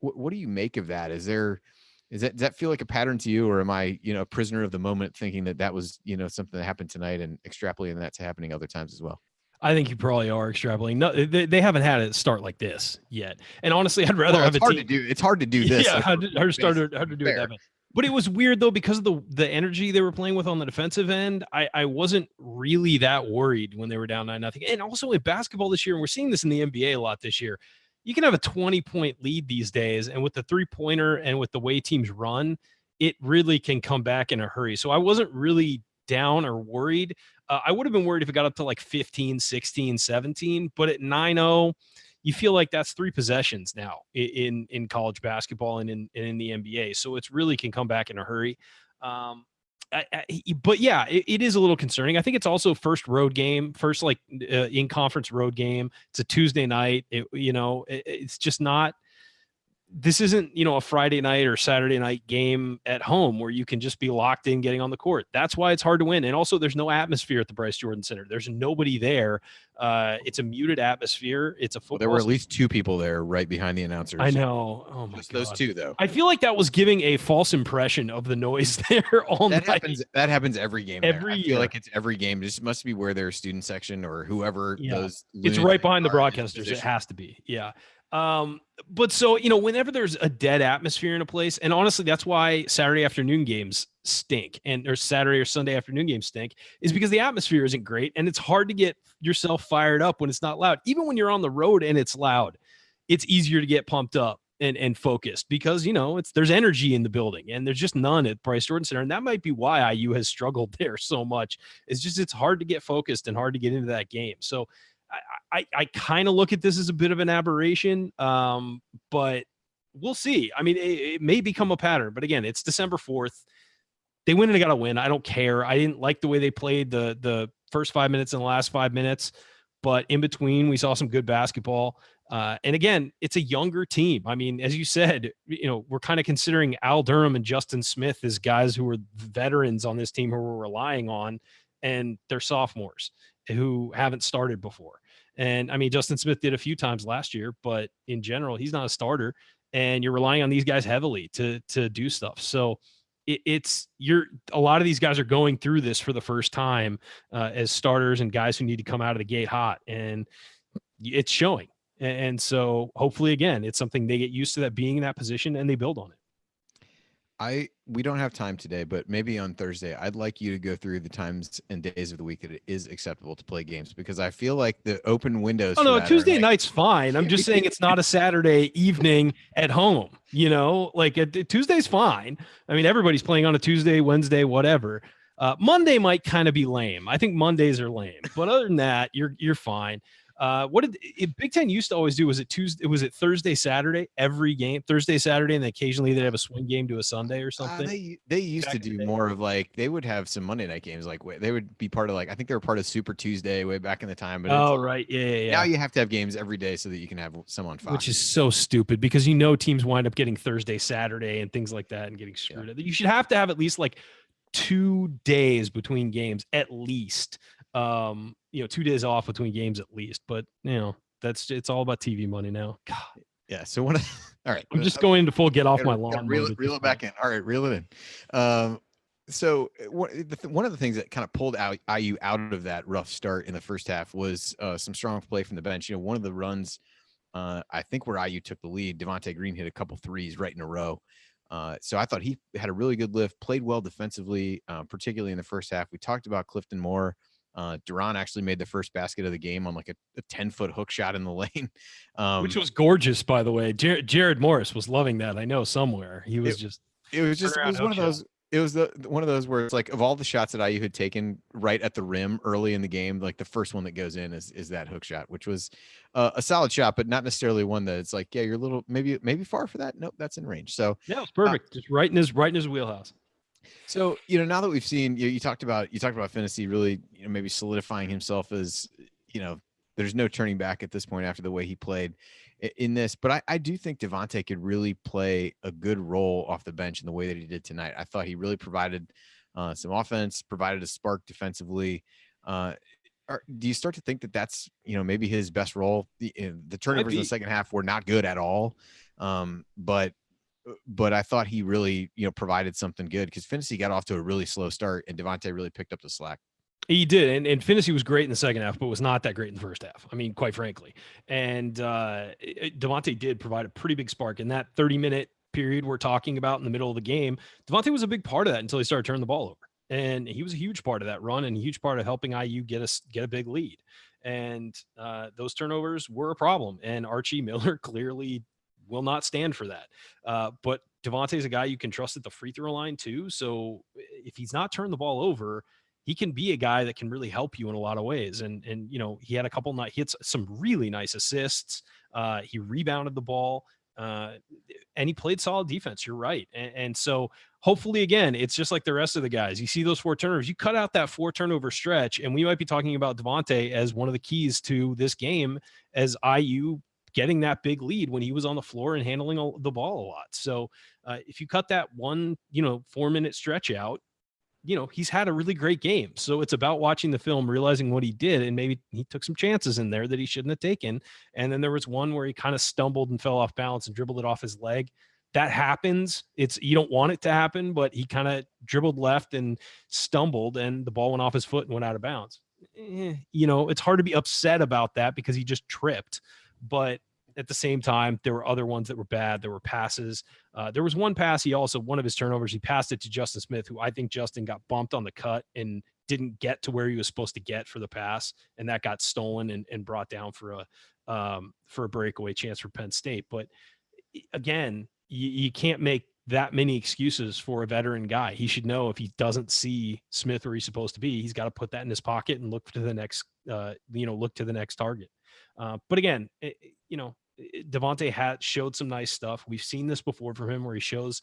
What do you make of that? Does that feel like a pattern to you, or am I, a prisoner of the moment thinking that was, something that happened tonight and extrapolating that to happening other times as well? I think you probably are extrapolating. No, they haven't had it start like this yet. And honestly, I'd rather have a team. It's hard to do this. Yeah, how to do it that way. But it was weird though, because of the energy they were playing with on the defensive end. I wasn't really that worried when they were down 9-0. And also with basketball this year, and we're seeing this in the NBA a lot this year, you can have a 20-point lead these days, and with the 3-pointer and with the way teams run, it really can come back in a hurry. So I wasn't really down or worried. I would have been worried if it got up to like 15, 16, 17, but at 9-0, you feel like that's 3 possessions now in college basketball and in the NBA. So it's really can come back in a hurry. But yeah, it is a little concerning. I think it's also first road game, first like in conference road game. It's a Tuesday night. It's just not. This isn't, a Friday night or Saturday night game at home where you can just be locked in getting on the court. That's why it's hard to win. And also there's no atmosphere at the Bryce Jordan Center. There's nobody there. It's a muted atmosphere. It's a football. Well, there were at least 2 people there right behind the announcers. I know. Oh my God. Those 2 though. I feel like that was giving a false impression of the noise there all night. That happens every game. Every year. I feel like it's every game. This must be where their student section or whoever those. It's right behind the broadcasters. It has to be. Yeah. But so, whenever there's a dead atmosphere in a place, and honestly, that's why Saturday afternoon games stink or Saturday or Sunday afternoon games stink, is because the atmosphere isn't great. And it's hard to get yourself fired up when it's not loud. Even when you're on the road and it's loud, it's easier to get pumped up and focused because, there's energy in the building, and there's just none at Bryce Jordan Center. And that might be why IU has struggled there so much. It's hard to get focused and hard to get into that game. So I kind of look at this as a bit of an aberration, but we'll see. I mean, it may become a pattern, but again, it's December 4th. They win and they got to win. I don't care. I didn't like the way they played the first 5 minutes and the last 5 minutes, but in between we saw some good basketball. And again, it's a younger team. I mean, as you said, we're kind of considering Durham and Justin Smith as guys who are veterans on this team who we're relying on, and they're sophomores who haven't started before. And I mean, Justin Smith did a few times last year, but in general, he's not a starter, and you're relying on these guys heavily to do stuff. So a lot of these guys are going through this for the first time as starters and guys who need to come out of the gate hot, and it's showing. And so hopefully, again, it's something they get used to, that being in that position, and they build on it. We don't have time today, but maybe on Thursday, I'd like you to go through the times and days of the week that it is acceptable to play games, because I feel like the open windows. Oh, no, Tuesday night's fine. I'm just saying it's not a Saturday evening at home, Tuesday's fine. I mean, everybody's playing on a Tuesday, Wednesday, whatever. Monday might kind of be lame. I think Mondays are lame, but other than that, you're fine. What did Big Ten used to always do? Was it Tuesday? Was it Thursday, Saturday? Every game, Thursday, Saturday, and then occasionally they'd have a swing game to a Sunday or something. They used to do more of like, they would have some Monday night games. Like they would be part of, like, I think they were part of Super Tuesday way back in the time. But right, yeah. Now you have to have games every day so that you can have some on Fox, which is so stupid because teams wind up getting Thursday, Saturday, and things like that, and getting screwed. You should have to have at least like 2 days between games at least. 2 days off between games at least, but it's all about TV money now. God. Yeah. So all right, I'm just going to full get off my lawn. Reel it back in. All right, reel it in. So one of the things that kind of pulled IU out of that rough start in the first half was some strong play from the bench. One of the runs I think where IU took the lead, Devonte Green hit a couple threes right in a row. So I thought he had a really good lift, played well defensively, particularly in the first half. We talked about Clifton Moore. Durham actually made the first basket of the game on like a 10-foot hook shot in the lane. Which was gorgeous, by the way. Jared Morris was loving that. I know somewhere he was just it turnaround was one hook of shot. those. It was one of those where it's like of all the shots that IU had taken right at the rim early in the game, like the first one that goes in is that hook shot, which was a solid shot, but not necessarily one that it's like, yeah, you're a little maybe far for that. Nope, that's in range. So Yeah, it was uh, perfect. Just right in his wheelhouse. so now that we've seen you talked about Phinisee really maybe solidifying himself as there's no turning back at this point after the way he played in this, but I do think Devonte could really play a good role off the bench in the way that he did tonight. I thought he really provided some offense, provided a spark defensively. Do you start to think that that's maybe his best role? The turnovers in the second half were not good at all, but I thought he really, provided something good because Phinisee got off to a really slow start and Devonte really picked up the slack. He did, and Phinisee was great in the second half, but was not that great in the first half. I mean, quite frankly. And Devonte did provide a pretty big spark in that 30-minute period we're talking about in the middle of the game. Devonte was a big part of that until he started turning the ball over, and he was a huge part of that run and a huge part of helping IU get a big lead. And those turnovers were a problem, and Archie Miller clearly will not stand for that. But Devonte is a guy you can trust at the free throw line too. So if he's not turning the ball over, he can be a guy that can really help you in a lot of ways. And he had a couple night hits, some really nice assists. He rebounded the ball, and he played solid defense. You're right. And so hopefully, again, it's just like the rest of the guys. You see those 4 turnovers, you cut out that 4 turnover stretch, and we might be talking about Devonte as one of the keys to this game as IU getting that big lead when he was on the floor and handling the ball a lot. So if you cut that 1, 4-minute stretch out, he's had a really great game. So it's about watching the film, realizing what he did, and maybe he took some chances in there that he shouldn't have taken. And then there was one where he kind of stumbled and fell off balance and dribbled it off his leg. That happens. You don't want it to happen, but he kind of dribbled left and stumbled, and the ball went off his foot and went out of bounds. It's hard to be upset about that because he just tripped. But at the same time, there were other ones that were bad. There were passes. There was one pass. One of his turnovers, he passed it to Justin Smith, who I think Justin got bumped on the cut and didn't get to where he was supposed to get for the pass. And that got stolen and brought down for a breakaway chance for Penn State. But again, you can't make that many excuses for a veteran guy. He should know if he doesn't see Smith where he's supposed to be, he's got to put that in his pocket and look to the next, look to the next target. But again, Devonte showed some nice stuff. We've seen this before from him where he shows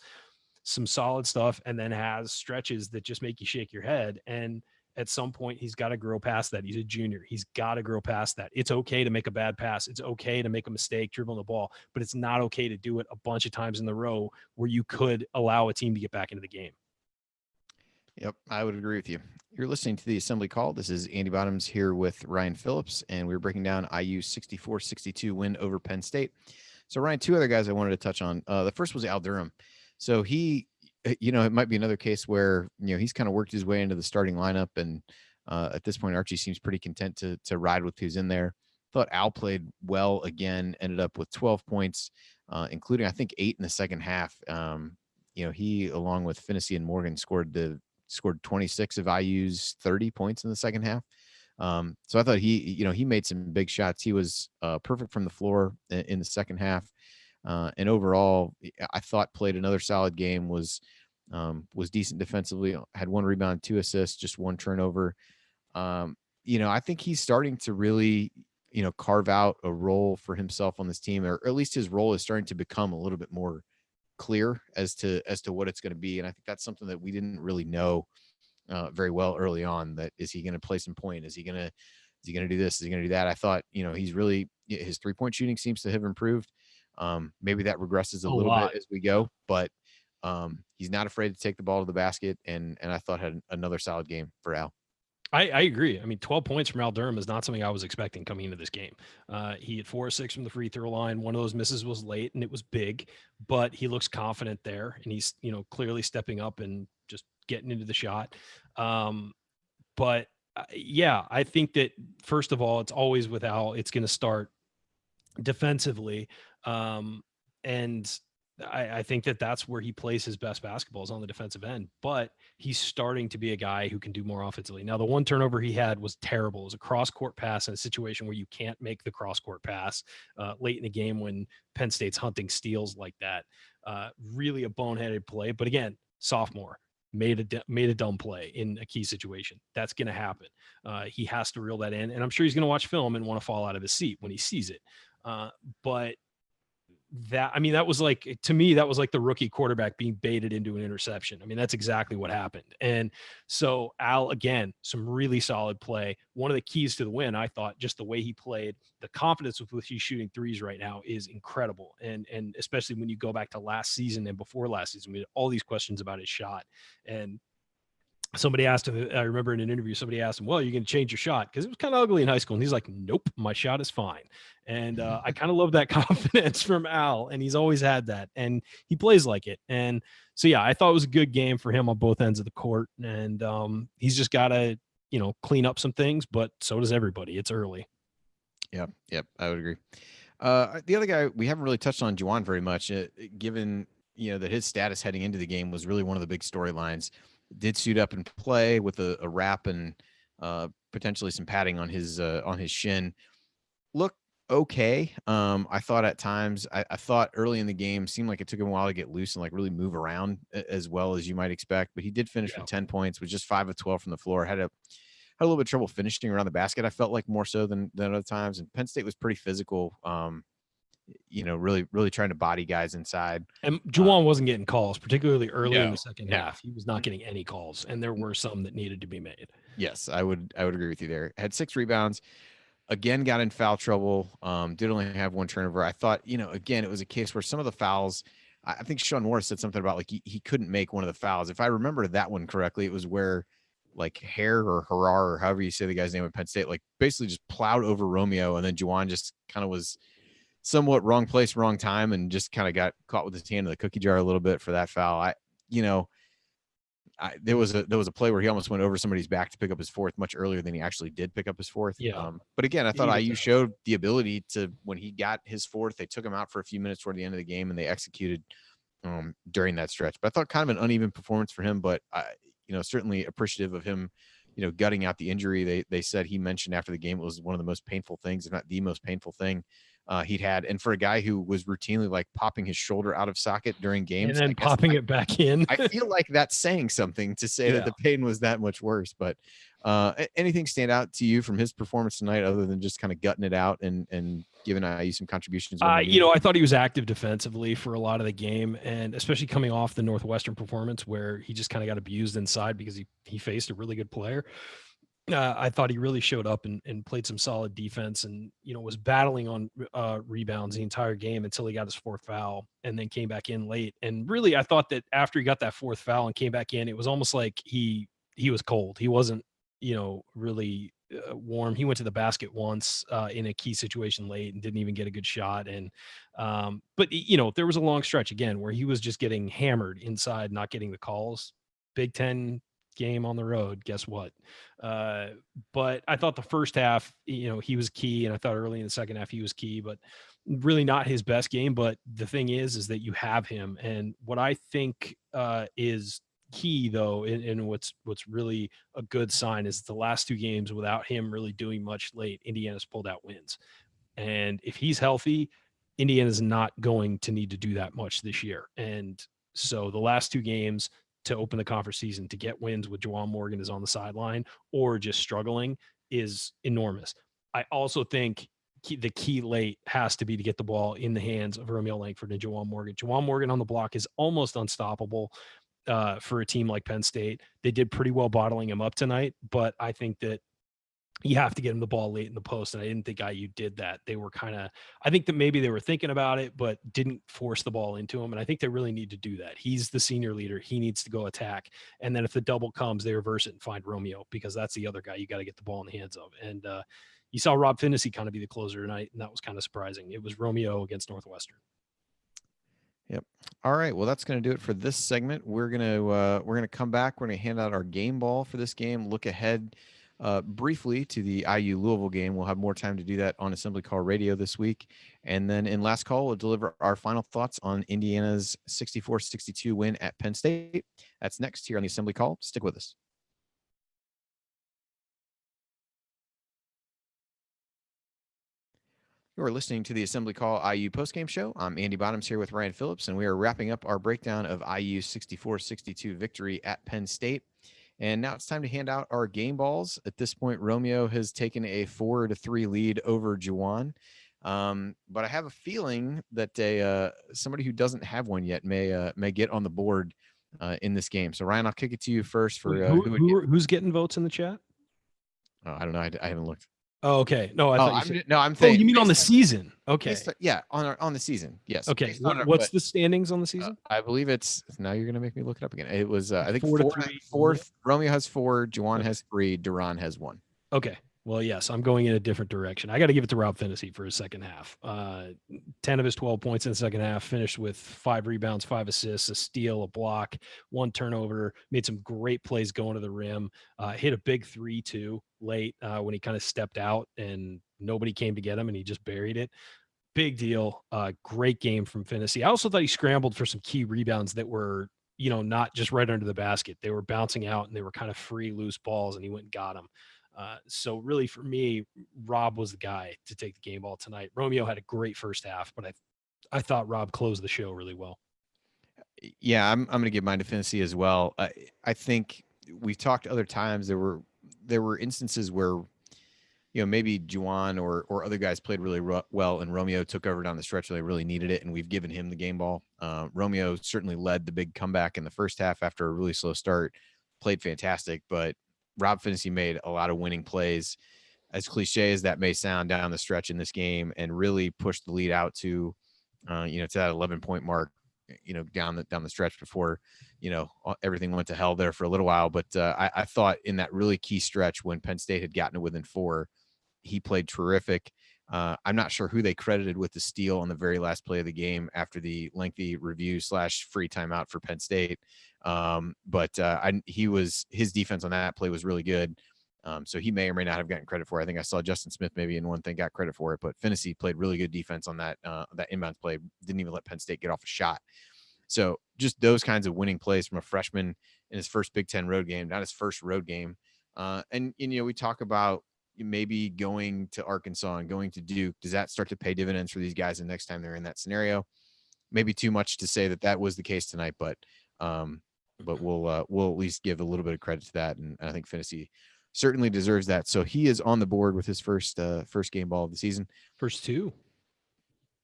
some solid stuff and then has stretches that just make you shake your head. And at some point, he's got to grow past that. He's a junior. He's got to grow past that. It's okay to make a bad pass. It's okay to make a mistake dribbling the ball, but it's not okay to do it a bunch of times in the row where you could allow a team to get back into the game. Yep, I would agree with you. You're listening to the Assembly Call. This is Andy Bottoms here with Ryan Phillips, and we're breaking down IU 64-62 win over Penn State. So, Ryan, 2 other guys I wanted to touch on. The first was Al Durham. So he, it might be another case where, he's kind of worked his way into the starting lineup, and at this point, Archie seems pretty content to ride with who's in there. Thought Al played well again, ended up with 12 points, including, I think, 8 in the second half. He, along with Phinisee and Morgan, scored 26 of IU's 30 points in the second half. So I thought he made some big shots. He was perfect from the floor in the second half. And overall, I thought played another solid game, was decent defensively, had 1 rebound, 2 assists, just 1 turnover. I think he's starting to really, carve out a role for himself on this team, or at least his role is starting to become a little bit more clear as to what it's going to be. And I think that's something that we didn't really know very well early on. That is he going to play some point? Is he going to do this? Is he going to do that? I thought, he's really, his 3-point shooting seems to have improved. Maybe that regresses a little bit as we go, but he's not afraid to take the ball to the basket. And I thought had another solid game for Al. I agree. I mean, 12 points from Al Durham is not something I was expecting coming into this game. He had 4 or 6 from the free throw line. One of those misses was late and it was big, but he looks confident there, and he's, clearly stepping up and just getting into the shot. But yeah, I think that first of all, it's always with Al, it's going to start defensively. And I think that that's where he plays his best basketballs on the defensive end, but he's starting to be a guy who can do more offensively. Now, the one turnover he had was terrible. It was a cross court pass in a situation where you can't make the cross court pass late in the game when Penn State's hunting steals like that. Really a boneheaded play, but again, sophomore made a dumb play in a key situation. That's going to happen. He has to reel that in, and I'm sure he's going to watch film and want to fall out of his seat when he sees it. But that, I mean, that was like, to me, that was like the rookie quarterback being baited into an interception. I mean, that's exactly what happened. And so Al, again, some really solid play. One of the keys to the win, I thought, just the way he played, the confidence with which he's shooting threes right now is incredible. And especially when you go back to last season and before last season, we had all these questions about his shot. And somebody asked him, I remember in an interview, somebody asked him, well, you're going to change your shot because it was kind of ugly in high school. And he's like, nope, my shot is fine. And I kind of love that confidence from Al. And he's always had that. And he plays like it. And so, yeah, I thought it was a good game for him on both ends of the court. And he's just got to, clean up some things, but so does everybody. It's early. Yep. I would agree. The other guy we haven't really touched on, Juwan, very much, given that his status heading into the game was really one of the big storylines. Did suit up and play with a wrap and potentially some padding on his shin. Look okay. I thought at times, I thought early in the game seemed like it took him a while to get loose and like really move around as well as you might expect. But he did finish with 10 points, with just 5 of 12 from the floor. Had a little bit of trouble finishing around the basket. I felt like more so than other times. And Penn State was pretty physical. Really trying to body guys inside. And Juwan wasn't getting calls, particularly early in No, the second half. He was not getting any calls, and there were some that needed to be made. Yes, I would agree with you there. Had 6 rebounds. Again, got in foul trouble. Did only have 1 turnover. I thought, again, it was a case where some of the fouls, I think Sean Morris said something about like he couldn't make one of the fouls. If I remember that one correctly, it was where like Hare or Harar or however you say the guy's name at Penn State, like basically just plowed over Romeo, and then Juwan just kind of was somewhat wrong place, wrong time, and just kind of got caught with his hand in the cookie jar a little bit for that foul. There was a play where he almost went over somebody's back to pick up his 4th much earlier than he actually did pick up his 4th. Yeah. But again, I thought IU showed the ability to, when he got his 4th, they took him out for a few minutes toward the end of the game and they executed during that stretch. But I thought kind of an uneven performance for him, but certainly appreciative of him, gutting out the injury. They said, he mentioned after the game, it was one of the most painful things, if not the most painful thing he'd had. And for a guy who was routinely like popping his shoulder out of socket during games and then popping it back in, I feel like that's saying something to say that the pain was that much worse. But anything stand out to you from his performance tonight other than just kind of gutting it out and giving IU some contributions? I thought he was active defensively for a lot of the game, and especially coming off the Northwestern performance where he just kind of got abused inside because he faced a really good player. I thought he really showed up and played some solid defense and, was battling on rebounds the entire game until he got his 4th foul and then came back in late. And really, I thought that after he got that 4th foul and came back in, it was almost like he was cold. He wasn't, really warm. He went to the basket once in a key situation late and didn't even get a good shot. And, but there was a long stretch again where he was just getting hammered inside, not getting the calls. Big Ten game on the road, guess what? But I thought the first half, he was key, and I thought early in the second half he was key, but really not his best game. But the thing is that you have him, and what I think is key though, and what's really a good sign is the last 2 games without him really doing much late, Indiana's pulled out wins, and if he's healthy, Indiana's not going to need to do that much this year. And so the last 2 games to open the conference season to get wins with Juwan Morgan is on the sideline or just struggling is enormous. I also think the key late has to be to get the ball in the hands of Romeo Langford and Juwan Morgan. Juwan Morgan on the block is almost unstoppable for a team like Penn State. They did pretty well bottling him up tonight, but I think that you have to get him the ball late in the post. And I didn't think IU did that. They were I think that maybe they were thinking about it, but didn't force the ball into him. And I think they really need to do that. He's the senior leader. He needs to go attack. And then if the double comes, they reverse it and find Romeo, because that's the other guy you got to get the ball in the hands of. And you saw Rob Phinisee kind of be the closer tonight, and that was kind of surprising. It was Romeo against Northwestern. Yep. All right. Well, that's going to do it for this segment. We're gonna come back. We're gonna hand out our game ball for this game. Look ahead briefly to the IU Louisville game. We'll have more time to do that on Assembly Call Radio this week. And then in last call, we'll deliver our final thoughts on Indiana's 64-62 win at Penn State. That's next here on the Assembly Call. Stick with us. You're listening to the Assembly Call IU postgame show. I'm Andy Bottoms here with Ryan Phillips, and we are wrapping up our breakdown of IU's 64-62 victory at Penn State. And now it's time to hand out our game balls. At this point, Romeo has taken a 4-3 lead over Juwan. But I have a feeling that somebody who doesn't have one yet may get on the board in this game. So Ryan, I'll kick it to you first for who's getting votes in the chat. I don't know. I haven't looked. Oh, okay. No, I thought you said. No, I'm saying. Oh, you mean on the season? Okay. Yeah, on the season. Yes. Okay. What's the standings on the season? I believe it's now. You're gonna make me look it up again. It was I think 4-3. Fourth. Romeo has 4. Juwan has 3. Durham has 1. Okay. Well, yes, I'm going in a different direction. I got to give it to Rob Phinisee for his second half. 10 of his 12 points in the second half, finished with 5 rebounds, 5 assists, a steal, a block, 1 turnover, made some great plays going to the rim, hit a big 3 too late when he kind of stepped out and nobody came to get him and he just buried it. Big deal. Great game from Phinisee. I also thought he scrambled for some key rebounds that were, not just right under the basket. They were bouncing out and they were kind of free, loose balls, and he went and got them. So really for me, Rob was the guy to take the game ball tonight. Romeo had a great first half, but I thought Rob closed the show really well. Yeah, I'm going to give mine to Phinisee as well. I think we've talked other times. There were instances where, maybe Juwan or other guys played really well, and Romeo took over down the stretch where they really needed it, and we've given him the game ball. Romeo certainly led the big comeback in the first half after a really slow start, played fantastic, but Rob Phinisee made a lot of winning plays, as cliche as that may sound, down the stretch in this game, and really pushed the lead out to that 11-point mark, down the stretch before, everything went to hell there for a little while. But I thought in that really key stretch when Penn State had gotten to within 4, he played terrific. I'm not sure who they credited with the steal on the very last play of the game after the lengthy review / free timeout for Penn State. But his defense on that play was really good. So he may or may not have gotten credit for it. I think I saw Justin Smith maybe in one thing got credit for it, but Phinisee played really good defense on that inbounds play. Didn't even let Penn State get off a shot. So just those kinds of winning plays from a freshman in his first Big Ten road game, not his first road game. And we talk about maybe going to Arkansas and going to Duke. Does that start to pay dividends for these guys the next time they're in that scenario? Maybe too much to say that was the case tonight, but we'll at least give a little bit of credit to that, and I think Phinisee certainly deserves that. So he is on the board with his first game ball of the season. First 2.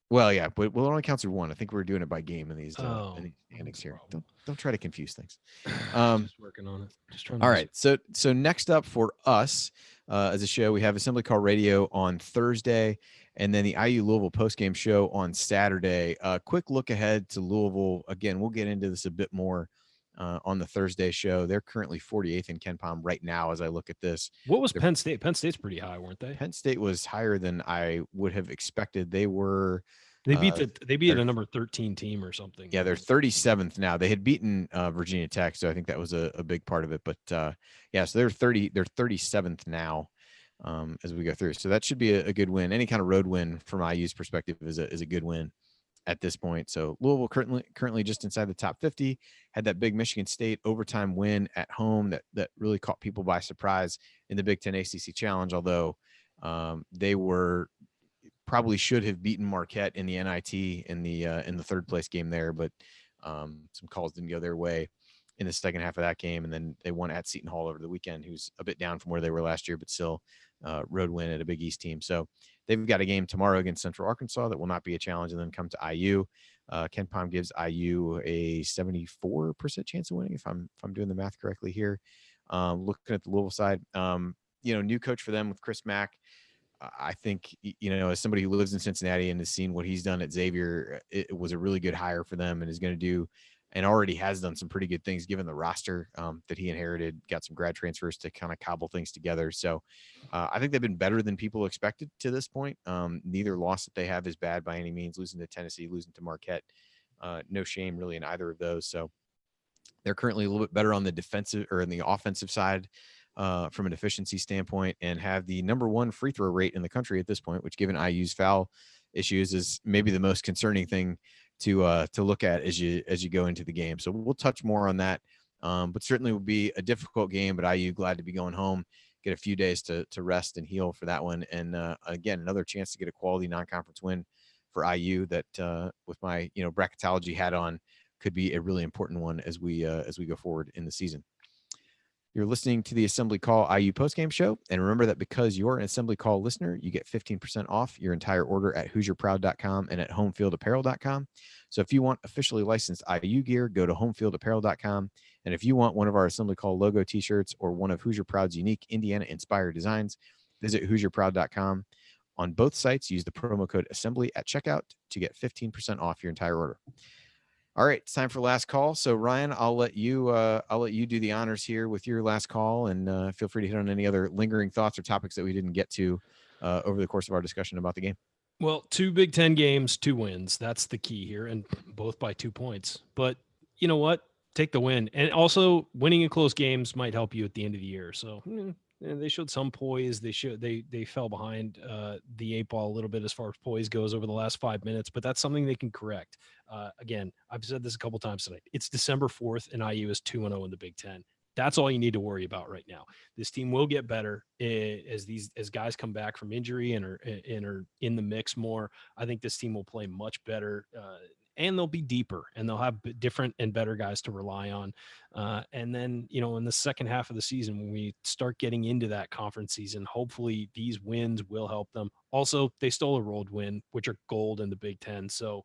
Well, yeah, but it only counts as 1. I think we're doing it by game in these standings here. Don't try to confuse things. Just working on it. Just trying. All right. So next up for us as a show, we have Assembly Call Radio on Thursday, and then the IU Louisville postgame show on Saturday. Quick look ahead to Louisville. Again, we'll get into this a bit more on the Thursday show. They're currently 48th in KenPom right now as I look at this. What was Penn State? Penn State's pretty high, weren't they? Penn State was higher than I would have expected. They were. They beat a number 13 team or something. Yeah, they're 37th now. They had beaten Virginia Tech, so I think that was a big part of it. But so they're 37th now as we go through. So that should be a good win. Any kind of road win from IU's perspective is a good win at this point. So Louisville currently just inside the top 50, had that big Michigan State overtime win at home that really caught people by surprise in the Big Ten ACC Challenge, although they probably should have beaten Marquette in the NIT in the third place game there, but some calls didn't go their way in the second half of that game. And then they won at Seton Hall over the weekend, who's a bit down from where they were last year, but still road win at a Big East team. So they've got a game tomorrow against Central Arkansas that will not be a challenge, and then come to IU. KenPom gives IU a 74% chance of winning, if I'm doing the math correctly here. Looking at the Louisville side, new coach for them with Chris Mack. I think, as somebody who lives in Cincinnati and has seen what he's done at Xavier, it was a really good hire for them, and is going to do and already has done some pretty good things given the roster that he inherited, got some grad transfers to kind of cobble things together. So I think they've been better than people expected to this point. Neither loss that they have is bad by any means. Losing to Tennessee, losing to Marquette, no shame really in either of those. So they're currently a little bit better on the defensive or in the offensive side from an efficiency standpoint, and have the number one free throw rate in the country at this point, which, given IU's foul issues, is maybe the most concerning thing to look at as you go into the game. So we'll touch more on that. But certainly will be a difficult game. But IU glad to be going home, get a few days to rest and heal for that one, and again, another chance to get a quality non-conference win for IU that, with my bracketology hat on, could be a really important one as we go forward in the season. You're listening to the Assembly Call IU postgame show. And remember that because you're an Assembly Call listener, you get 15% off your entire order at HoosierProud.com and at HomefieldApparel.com. So if you want officially licensed IU gear, go to HomefieldApparel.com. And if you want one of our Assembly Call logo t-shirts or one of Hoosier Proud's unique Indiana-inspired designs, visit HoosierProud.com. On both sites, use the promo code Assembly at checkout to get 15% off your entire order. All right, it's time for last call. So Ryan, I'll let you do the honors here with your last call, and feel free to hit on any other lingering thoughts or topics that we didn't get to over the course of our discussion about the game. Well, 2 Big Ten games, 2 wins. That's the key here, and both by 2 points. But you know what? Take the win, and also winning in close games might help you at the end of the year. So they showed some poise. They fell behind the 8 ball a little bit as far as poise goes over the last 5 minutes, but that's something they can correct. Again, I've said this a couple times tonight. It's December 4th, and IU is 2-0 in the Big Ten. That's all you need to worry about right now. This team will get better as guys come back from injury and are in the mix more. I think this team will play much better, and they'll be deeper, and they'll have different and better guys to rely on. And then, in the second half of the season, when we start getting into that conference season, hopefully these wins will help them. Also, they stole a road win, which are gold in the Big Ten. So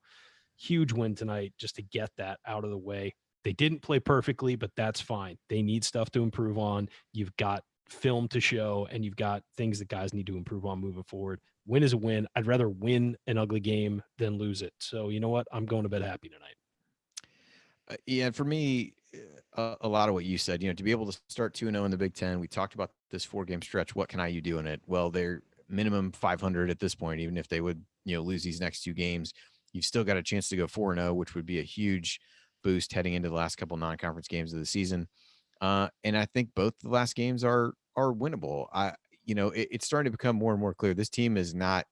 huge win tonight just to get that out of the way. They didn't play perfectly, but that's fine. They need stuff to improve on. You've got film to show, and you've got things that guys need to improve on moving forward. Win is a win. I'd rather win an ugly game than lose it. So you know what? I'm going to bed happy tonight. Yeah, and for me, a lot of what you said, to be able to start 2-0 in the Big Ten, we talked about this 4-game stretch. What can IU do in it? Well, they're minimum 500 at this point. Even if they would, lose these next 2 games, you've still got a chance to go 4-0, which would be a huge boost heading into the last couple non-conference games of the season. And I think both the last games are winnable. It's starting to become more and more clear. This team is not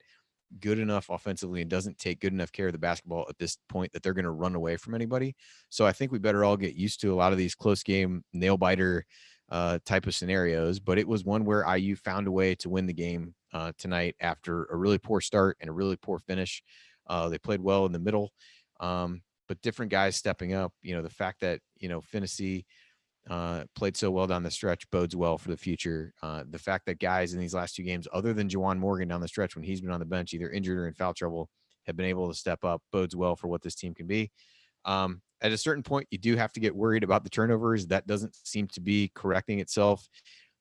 good enough offensively and doesn't take good enough care of the basketball at this point that they're going to run away from anybody. So I think we better all get used to a lot of these close game nail biter type of scenarios. But it was one where IU found a way to win the game tonight after a really poor start and a really poor finish. They played well in the middle, but different guys stepping up. The fact that Phinisee played so well down the stretch bodes well for the future. The fact that guys in these last 2 games, other than Juwan Morgan down the stretch when he's been on the bench, either injured or in foul trouble, have been able to step up, bodes well for what this team can be. At a certain point, you do have to get worried about the turnovers. That doesn't seem to be correcting itself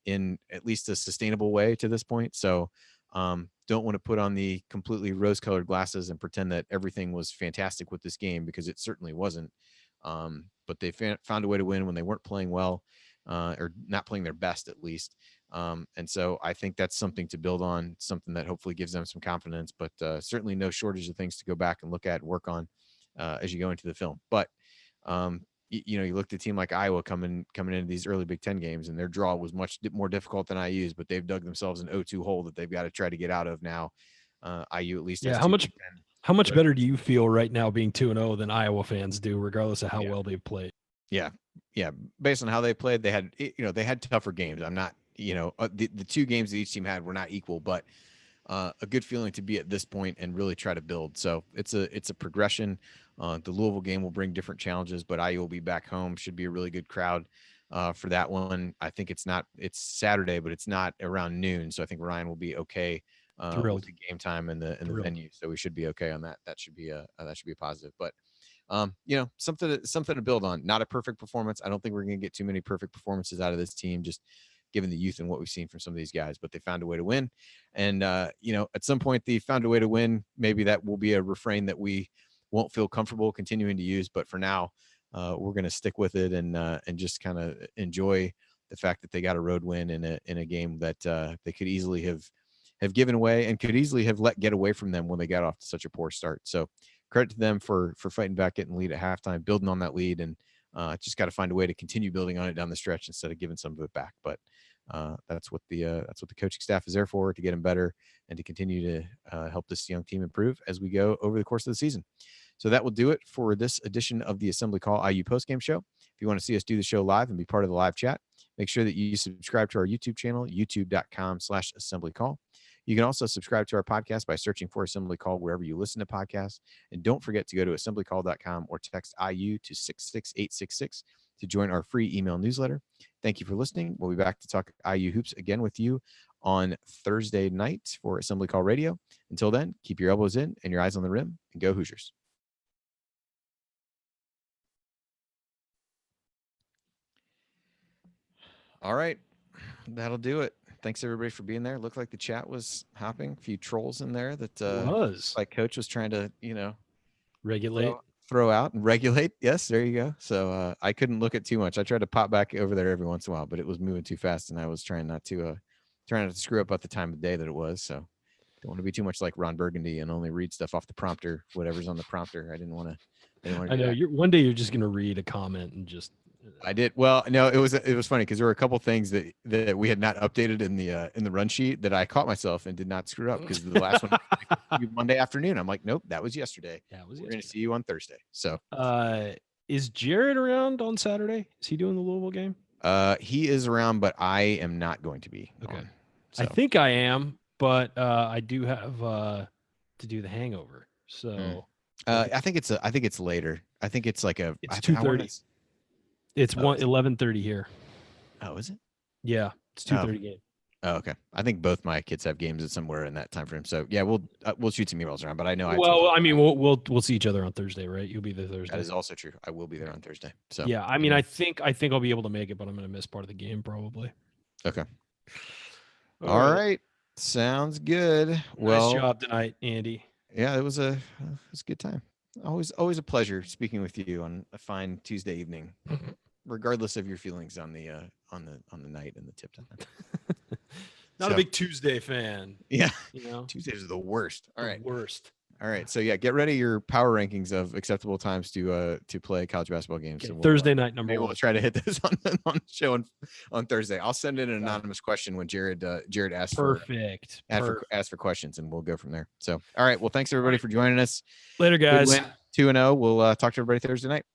in at least a sustainable way to this point. So don't want to put on the completely rose-colored glasses and pretend that everything was fantastic with this game, because it certainly wasn't. But they found a way to win when they weren't playing well, or not playing their best at least. And so I think that's something to build on, something that hopefully gives them some confidence, but certainly no shortage of things to go back and look at and work on as you go into the film. But you looked at a team like Iowa coming into these early Big Ten games, and their draw was much more difficult than IU's, but they've dug themselves an 0-2 hole that they've got to try to get out of now. IU at least has how much better do you feel right now being 2-0 than Iowa fans do, regardless of how well they've played? Yeah. Based on how they played, they had tougher games. I'm not, the 2 games that each team had were not equal, but a good feeling to be at this point and really try to build. So it's a progression. The Louisville game will bring different challenges, but IU will be back home. Should be a really good crowd for that one. I think it's Saturday, but it's not around noon. So I think Ryan will be okay with the game time and the venue. So we should be okay on that. That should be a positive. But something to build on. Not a perfect performance. I don't think we're going to get too many perfect performances out of this team, just given the youth and what we've seen from some of these guys, but they found a way to win. And, at some point they found a way to win. Maybe that will be a refrain that we won't feel comfortable continuing to use. But for now, we're going to stick with it and just kind of enjoy the fact that they got a road win in a game that they could easily have given away and could easily have let get away from them when they got off to such a poor start. So credit to them for fighting back, getting the lead at halftime, building on that lead, and just got to find a way to continue building on it down the stretch instead of giving some of it back. But That's what the coaching staff is there for, to get them better and to continue to help this young team improve as we go over the course of the season. So that will do it for this edition of the Assembly Call IU Postgame Show. If you want to see us do the show live and be part of the live chat, make sure that you subscribe to our YouTube channel, youtube.com/assemblycall. You can also subscribe to our podcast by searching for Assembly Call wherever you listen to podcasts. And don't forget to go to assemblycall.com or text IU to 66866 to join our free email newsletter. Thank you for listening. We'll be back to talk IU hoops again with you on Thursday night for Assembly Call Radio. Until then, keep your elbows in and your eyes on the rim, and go Hoosiers. All right, that'll do it. Thanks everybody for being there. Looked like the chat was hopping. A few trolls in there that like Coach was trying to, regulate, throw out and regulate. Yes, there you go. So I couldn't look at too much. I tried to pop back over there every once in a while, but it was moving too fast, and I was trying not to screw up at the time of day that it was. So don't want to be too much like Ron Burgundy and only read stuff off the prompter, whatever's on the prompter. I didn't want to. I know one day you're just gonna read a comment and just. I did. Well, no, it was funny because there were a couple things that we had not updated in the run sheet that I caught myself and did not screw up, because the last one Monday afternoon. I'm like, nope, that was yesterday. We're going to see you on Thursday. So, is Jared around on Saturday? Is he doing the Louisville game? He is around, but I am not going to be. Okay. So. I think I am, but I do have to do the hangover. So, I think it's later. I think it's like it's 2:30. It's 11:30 here. Oh, is it? Yeah, it's 2:30 game. Oh, okay. I think both my kids have games at somewhere in that time frame. So yeah, we'll shoot some emails around. But I know. Well, I mean, we'll see each other on Thursday, right? You'll be there Thursday. That is also true. I will be there on Thursday. So yeah, I mean, I think I'll be able to make it, but I'm going to miss part of the game probably. Okay. All right. Sounds good. Well, nice job tonight, Andy. Yeah, it was a good time. Always a pleasure speaking with you on a fine Tuesday evening, regardless of your feelings on the night and the tip time. Not a big Tuesday fan. Yeah, Tuesdays are the worst. All right, worst. All right, so yeah, get ready your power rankings of acceptable times to play college basketball games. Okay, Thursday night number one. We'll try to hit this on the show on Thursday. I'll send in an anonymous question when Jared asks for questions, and we'll go from there. So, all right, well, thanks everybody for joining us. Later, guys. 2-0. We'll talk to everybody Thursday night.